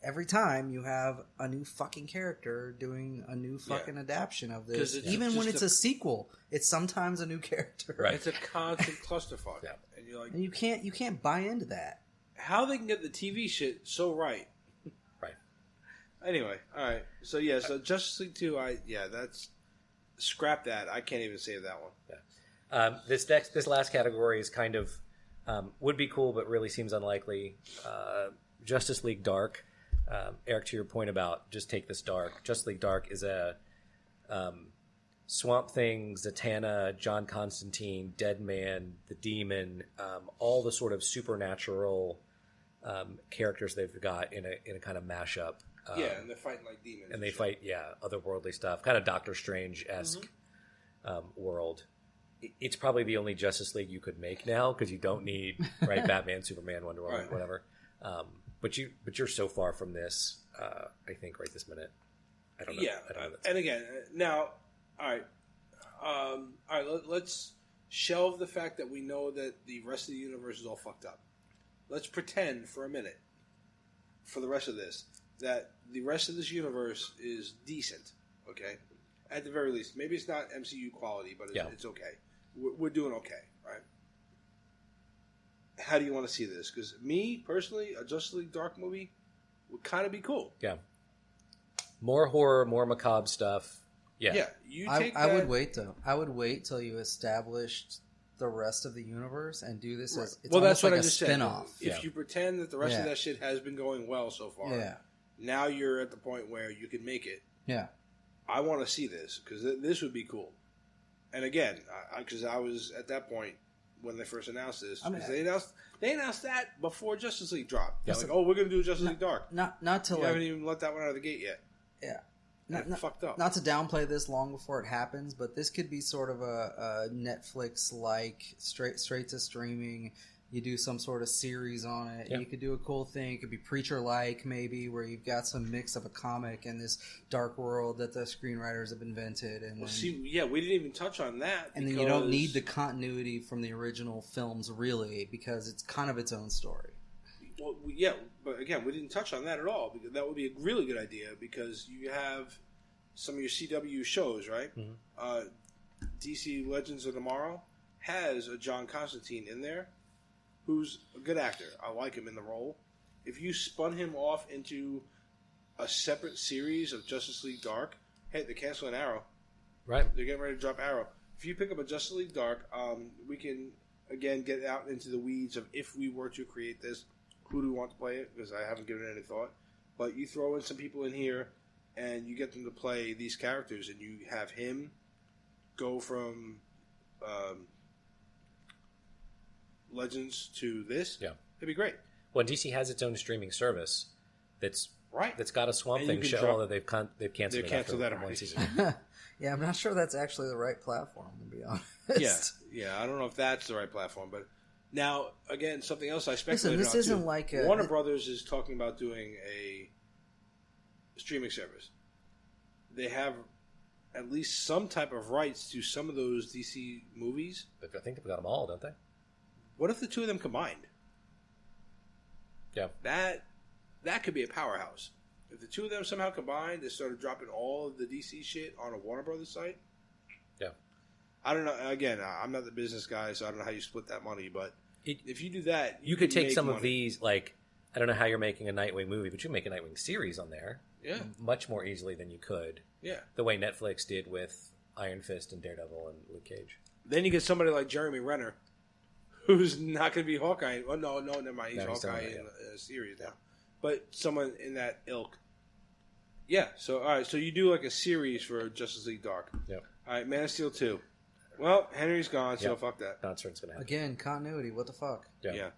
every time you have a new fucking character doing a new fucking adaptation of this, even when it's a sequel, it's sometimes a new character. Right. It's a constant clusterfuck. Yeah. And you're like, and you can't buy into that. How they can get the TV shit so right. Right. Anyway, all right. So so Justice League 2, that's scrap that. I can't even save that one. Yeah. This last category is kind of would be cool, but really seems unlikely. Justice League Dark. Eric, to your point about just take this dark, Justice League Dark is a Swamp Thing, Zatanna, John Constantine, Deadman, the Demon, all the sort of supernatural characters they've got in a kind of mashup. And they're fighting like demons. And they fight, otherworldly stuff, kind of Doctor Strange-esque world. It's probably the only Justice League you could make now because you don't need Batman, Superman, Wonder Woman, whatever. But you're so far from this. I think right this minute. I don't know. Yeah, and again, now, all right. Let's shelve the fact that we know that the rest of the universe is all fucked up. Let's pretend for a minute, for the rest of this, that the rest of this universe is decent. Okay, at the very least, maybe it's not MCU quality, but it's okay. We're doing okay, right? How do you want to see this? Because me, personally, a Justice League Dark movie would kind of be cool. Yeah. More horror, more macabre stuff. Yeah. Yeah. I would wait, though. I would wait till you established the rest of the universe and do this as it's that's like what a spin-off. If you pretend that the rest of that shit has been going well so far, now you're at the point where you can make it. Yeah. I want to see this because this would be cool. And again, because I was at that point when they first announced this, because they announced that before Justice League dropped. They're like, "Oh, we're going to do Justice League Dark." Not to you haven't even let that one out of the gate yet. Yeah, fucked up. Not to downplay this long before it happens, but this could be sort of a Netflix-like straight to streaming. You do some sort of series on it. Yeah. You could do a cool thing. It could be Preacher-like, maybe, where you've got some mix of a comic and this dark world that the screenwriters have invented. And we didn't even touch on that. And then you don't need the continuity from the original films, really, because it's kind of its own story. Well, yeah, but again, we didn't touch on that at all. Because that would be a really good idea because you have some of your CW shows, right? Mm-hmm. DC Legends of Tomorrow has a John Constantine in there, who's a good actor. I like him in the role. If you spun him off into a separate series of Justice League Dark, hey, they're canceling Arrow. Right. They're getting ready to drop Arrow. If you pick up a Justice League Dark, we can, again, get out into the weeds of if we were to create this, who do we want to play it? Because I haven't given it any thought. But you throw in some people in here, and you get them to play these characters, and you have him go from Legends to this, it'd be great. Well, DC has its own streaming service that's got a Swamp Thing show, although they've canceled that one season. Yeah, I'm not sure that's actually the right platform, to be honest. Yeah, I don't know if that's the right platform, but now again, something else I speculated. Listen, this isn't like Warner Brothers is talking about doing a streaming service. They have at least some type of rights to some of those DC movies. I think they've got them all, don't they? What if the two of them combined? Yeah. That could be a powerhouse. If the two of them somehow combined, they started dropping all of the DC shit on a Warner Brothers site. Yeah. I don't know. Again, I'm not the business guy, so I don't know how you split that money. But if you do that, you could take some of these, like, I don't know how you're making a Nightwing movie, but you make a Nightwing series on there. Yeah. Much more easily than you could. Yeah. The way Netflix did with Iron Fist and Daredevil and Luke Cage. Then you get somebody like Jeremy Renner, who's not going to be Hawkeye. Oh, no, never mind. He's Hawkeye in a series now. But someone in that ilk. Yeah, so, all right. So you do like a series for Justice League Dark. Yep. All right, Man of Steel 2. Well, Henry's gone, so fuck that. Not sure it's going to happen. Again, continuity. What the fuck? Yeah.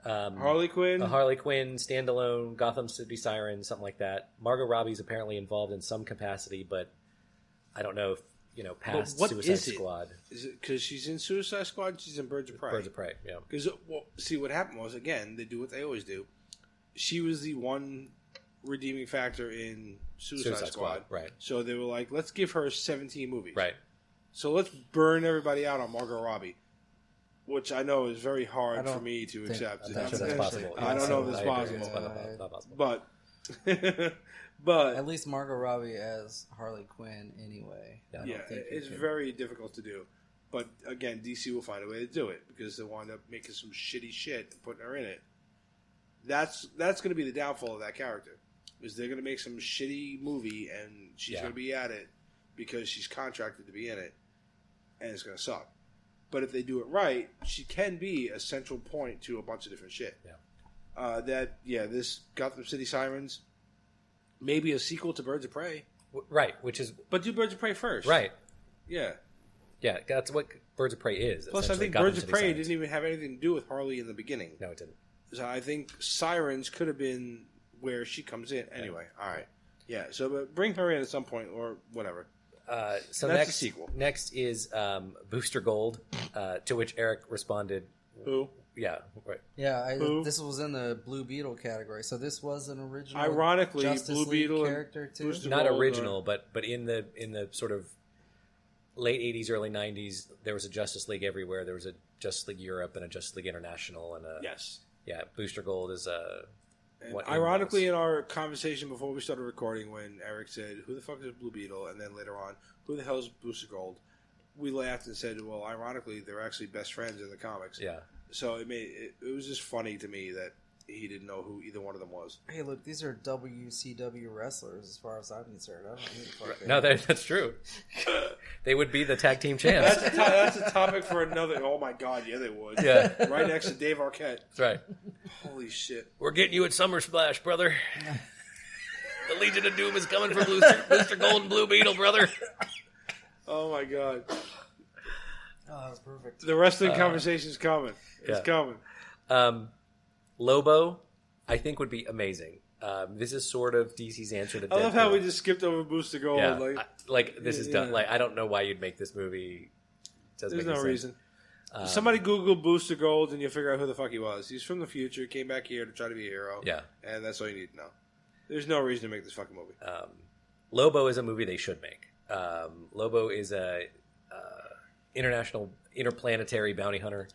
Harley Quinn. A Harley Quinn, standalone, Gotham City Sirens, something like that. Margot Robbie's apparently involved in some capacity, but I don't know if, past Suicide Squad. Is it because she's in Suicide Squad? She's in Birds of Prey. Birds of Prey, yeah. Because, see, what happened was, again, they do what they always do. She was the one redeeming factor in Suicide Squad. Right. So they were like, let's give her 17 movies. Right. So let's burn everybody out on Margot Robbie, which I know is very hard for me to accept. I'm not sure that's possible. I don't know if it's possible. It's not possible. But at least Margot Robbie as Harley Quinn anyway. Yeah, it's very difficult to do. But again, DC will find a way to do it because they wind up making some shitty shit and putting her in it. That's going to be the downfall of that character. Is they're going to make some shitty movie and she's going to be at it because she's contracted to be in it, and it's going to suck. But if they do it right, she can be a central point to a bunch of different shit. Yeah. This Gotham City Sirens, Maybe a sequel to Birds of Prey. Right, which is... But do Birds of Prey first. Right. Yeah. Yeah, that's what Birds of Prey is. Plus, I think Birds of Prey didn't even have anything to do with Harley in the beginning. No, it didn't. So I think Sirens could have been where she comes in. Anyway, all right. Yeah, so but bring her in at some point or whatever. So that's the sequel. Next is Booster Gold, to which Eric responded... Who? Yeah, right. Yeah, this was in the Blue Beetle category. So this was an original Ironically, Justice Blue League Beetle character too. Booster Not Gold, original, but in the sort of late 80s, early 90s, there was a Justice League everywhere. There was a Justice League Europe and a Justice League International. And yes. Yeah, Booster Gold is ironically, in our conversation before we started recording, when Eric said, "Who the fuck is Blue Beetle?" and then later on, "Who the hell is Booster Gold?" we laughed and said, "Well, ironically, they're actually best friends in the comics." Yeah. So it was just funny to me that he didn't know who either one of them was. Hey, look, these are WCW wrestlers as far as I'm concerned. I don't need to fuck No, that's true. They would be the tag team champs. That's a topic for another. Oh my god, yeah, they would. Yeah, right next to Dave Arquette. That's right. Holy shit. We're getting you at Summer Splash, brother. The Legion of Doom is coming for Booster Gold and Blue Beetle, brother. Oh my god. Oh, that was perfect. The wrestling conversation's coming. It's coming. Lobo, I think, would be amazing. This is sort of DC's answer to Deadpool. I love how we just skipped over Booster Gold. Yeah. This is done. Like, I don't know why you'd make this movie. There's no reason. Somebody Google Booster Gold and you'll figure out who the fuck he was. He's from the future, came back here to try to be a hero. Yeah. And that's all you need to know. There's no reason to make this fucking movie. Lobo is a movie they should make. Lobo is a interplanetary bounty hunter.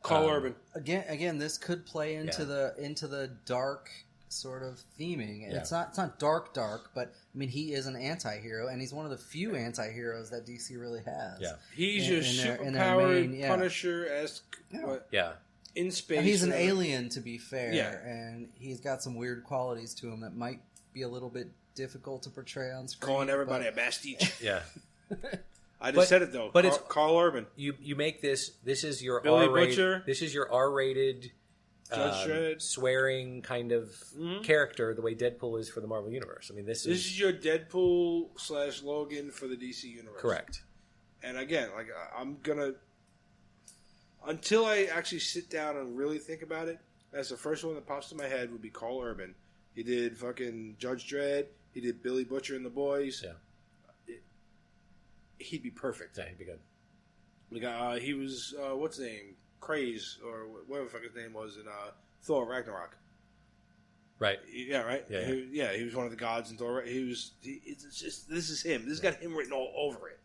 Carl Urban. Again, this could play into the dark sort of theming. Yeah. It's not dark, but I mean, he is an anti-hero, and he's one of the few anti-heroes that DC really has. Yeah, he's your superpowered Punisher-esque. Yeah. In space. And he's an alien, to be fair. Yeah. And he's got some weird qualities to him that might be a little bit difficult to portray on screen. Calling everybody a bastich. Yeah. I just said it though. But it's Carl Urban. You make this. This is your Billy R-rated, Butcher. This is your R-rated, Judge Dredd. swearing kind of character, the way Deadpool is for the Marvel Universe. I mean, this is your Deadpool / Logan for the DC Universe. Correct. And again, like I'm gonna, until I actually sit down and really think about it, that's the first one that pops to my head would be Carl Urban. He did fucking Judge Dredd. He did Billy Butcher and the Boys. Yeah. He'd be perfect. Yeah, he'd be good. Like, he was, what's his name? Craze, or whatever the fuck his name was in Thor Ragnarok. Right. Yeah, right? Yeah. He was one of the gods in Thor. This is him. This has got him written all over it.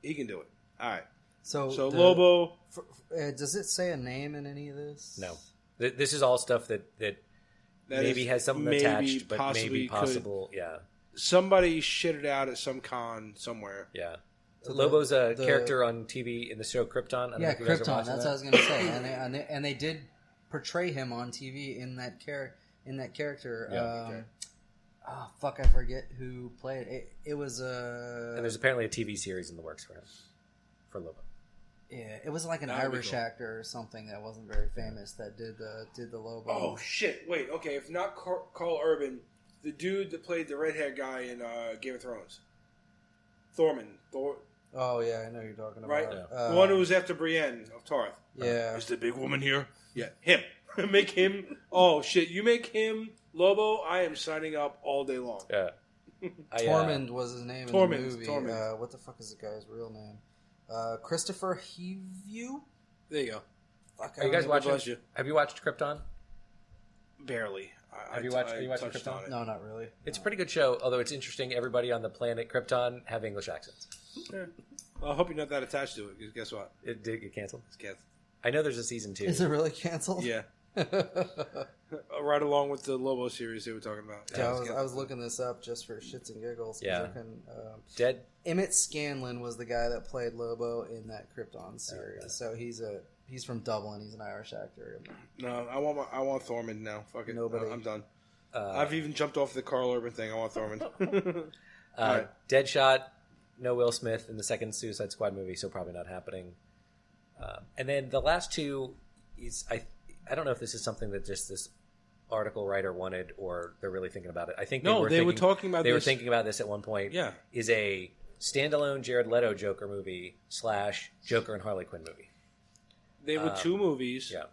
He can do it. All right. So Lobo. Does it say a name in any of this? No. This is all stuff that maybe has something attached, but maybe possible. Yeah. Somebody shit it out at some con somewhere. Yeah. So Lobo's a character on TV in the show Krypton. Yeah, Krypton. That's what I was going to say. And they did portray him on TV in that character. Yeah. Oh fuck! I forget who played it. It was and there's apparently a TV series in the works for him, for Lobo. Yeah, it was like an Irish actor or something that wasn't very famous that did the Lobo. Oh shit! Wait, okay. If not Carl Urban, the dude that played the red-haired guy in Game of Thrones, Thor. Oh yeah, I know who you're talking about. Right, the one who was after Brienne of Tarth. Yeah, is the big woman here? Yeah, him. Make him. Oh shit! You make him Lobo. I am signing up all day long. Yeah. Tormund was his name in the movie. What the fuck is the guy's real name? Christopher Heavue. There you go. Fuck, are you guys watching? Have you watched Krypton? Barely. Have you watched Krypton? No, not really. It's a pretty good show, although it's interesting. Everybody on the planet Krypton have English accents. Yeah. Well, I hope you're not that attached to it, because guess what? It did get canceled. It's canceled. I know there's a season 2. Is it really canceled? Yeah. Right along with the Lobo series they were talking about. Yeah, I was looking this up just for shits and giggles. Yeah. Dead. Emmett Scanlon was the guy that played Lobo in that Krypton series. Okay. So he's from Dublin. He's an Irish actor. No, I want Thormund now. Fuck it. Nobody. I'm done. I've even jumped off the Carl Urban thing. I want Thormund. Right. Deadshot. No Will Smith in the second Suicide Squad movie, so probably not happening. And then the last two is I don't know if this is something that just this article writer wanted, or they're really thinking about it. I think they were talking about. They were thinking about this at one point. Yeah, is a standalone Jared Leto Joker movie / Joker and Harley Quinn movie. They were two movies. Yeah,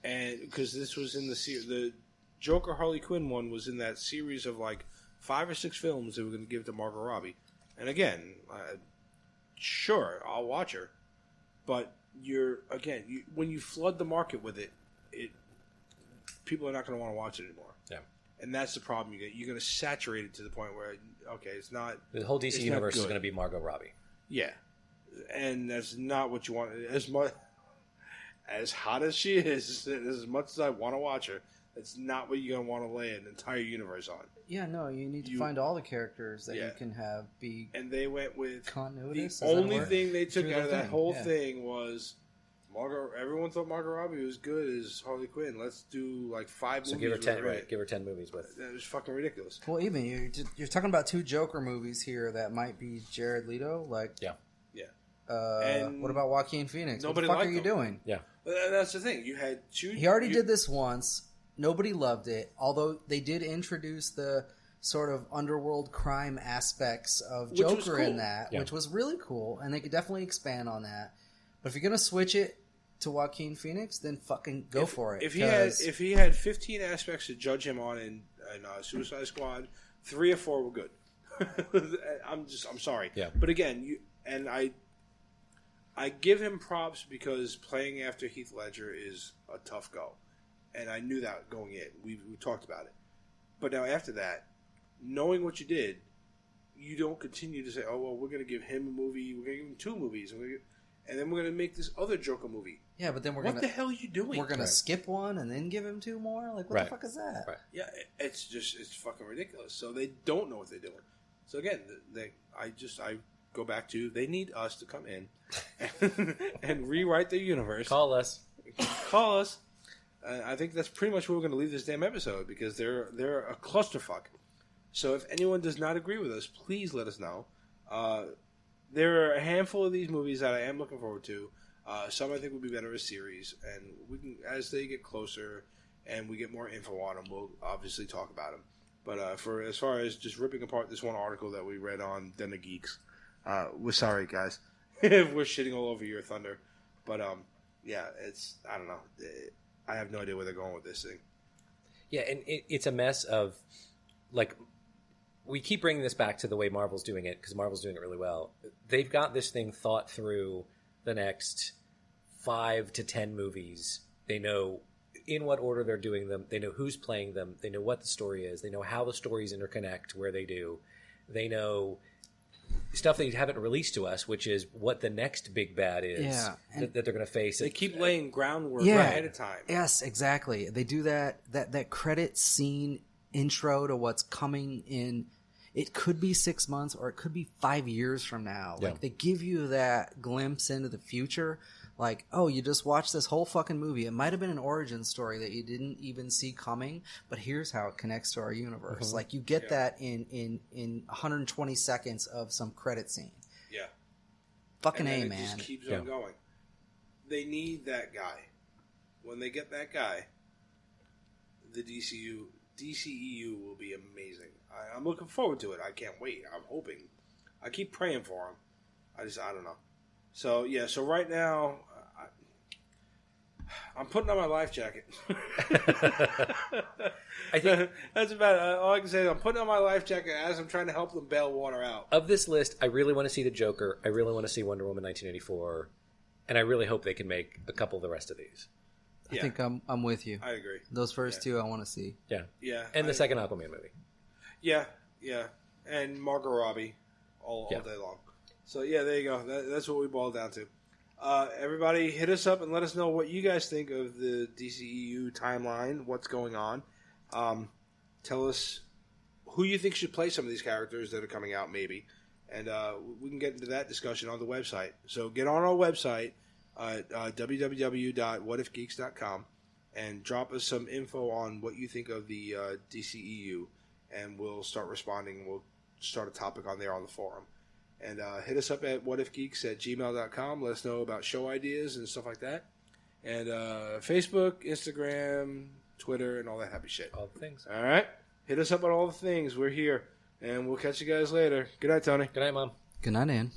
and because this was in the Joker Harley Quinn one was in that series of like 5 or 6 films they were going to give to Margot Robbie. And again, sure, I'll watch her, but when you flood the market with it, people are not going to want to watch it anymore. Yeah, and that's the problem you get. You're going to saturate it to the point where it's not. The whole DC universe is going to be Margot Robbie. Yeah, and that's not what you want. As hot as she is, as much as I want to watch her, that's not what you're going to want to lay an entire universe on. Yeah, no, you need to find all the characters that you can have be. And they went with continuity. The only thing they took out of that whole thing was Margot. Everyone thought Margot Robbie was good as Harley Quinn. Let's do like 5 movies. So give her 10, right? Give her 10 movies with. That was fucking ridiculous. Well, even you're talking about 2 Joker movies here that might be Jared Leto, like yeah. And what about Joaquin Phoenix? Nobody what the fuck liked are you doing? Yeah, that's the thing. You had 2. He already did this once. Nobody loved it, although they did introduce the sort of underworld crime aspects of Joker in that, which was really cool, and they could definitely expand on that. But if you're gonna switch it to Joaquin Phoenix, then fucking go for it. If he had 15 aspects to judge him on in Suicide Squad, 3 or 4 were good. I'm sorry. Yeah. But again, I give him props because playing after Heath Ledger is a tough go. And I knew that going in. We talked about it. But now after that, knowing what you did, you don't continue to say, oh, well, we're going to give him a movie, we're going to give him 2 movies, and then we're going to make this other Joker movie. Yeah, but then what the hell are you doing? We're going to skip one and then give him 2 more? Like, what the fuck is that? Right. Yeah, it's fucking ridiculous. So they don't know what they're doing. So again, I go back to, they need us to come in and rewrite the universe. Call us. I think that's pretty much where we're going to leave this damn episode because they're a clusterfuck. So if anyone does not agree with us, please let us know. There are a handful of these movies that I am looking forward to. Some I think would be better as series, and we can, as they get closer and we get more info on them, we'll obviously talk about them. But as far as just ripping apart this one article that we read on Den of Geeks, we're sorry, guys. We're shitting all over your thunder. But yeah, I don't know. I have no idea where they're going with this thing. Yeah, and it's a mess of, like, we keep bringing this back to the way Marvel's doing it, because Marvel's doing it really well. They've got this thing thought through the next 5 to 10 movies. They know in what order they're doing them. They know who's playing them. They know what the story is. They know how the stories interconnect, where they do. They know stuff they haven't released to us, which is what the next big bad is that they're going to face. They keep laying groundwork ahead of time. Yes, exactly. They do that credit scene intro to what's coming in. It could be 6 months or it could be 5 years from now. Like, they give you that glimpse into the future. Like, oh, you just watched this whole fucking movie. It might have been an origin story that you didn't even see coming, but here's how it connects to our universe. Mm-hmm. Like, you get that in 120 seconds of some credit scene. Yeah. Fucking and A, it man. Just keeps on going. They need that guy. When they get that guy, the DCEU will be amazing. I'm looking forward to it. I can't wait. I'm hoping. I keep praying for him. I don't know. So, yeah, so right now, I'm putting on my life jacket. I think that's about it. All I can say is I'm putting on my life jacket as I'm trying to help them bail water out. Of this list, I really want to see the Joker. I really want to see Wonder Woman 1984. And I really hope they can make a couple of the rest of these. I think I'm with you. I agree. Those first 2 I want to see. Yeah. Yeah. And the second Aquaman movie. Yeah, yeah. And Margot Robbie all day long. So, yeah, there you go. That's what we boiled down to. Everybody, hit us up and let us know what you guys think of the DCEU timeline, what's going on. Tell us who you think should play some of these characters that are coming out, maybe. And we can get into that discussion on the website. So get on our website, www.whatifgeeks.com, and drop us some info on what you think of the DCEU, and we'll start responding. We'll start a topic on there on the forum. And hit us up at whatifgeeks@gmail.com. Let us know about show ideas and stuff like that. And Facebook, Instagram, Twitter, and all that happy shit. All the things. All right? Hit us up on all the things. We're here. And we'll catch you guys later. Good night, Tony. Good night, Mom. Good night, Ann.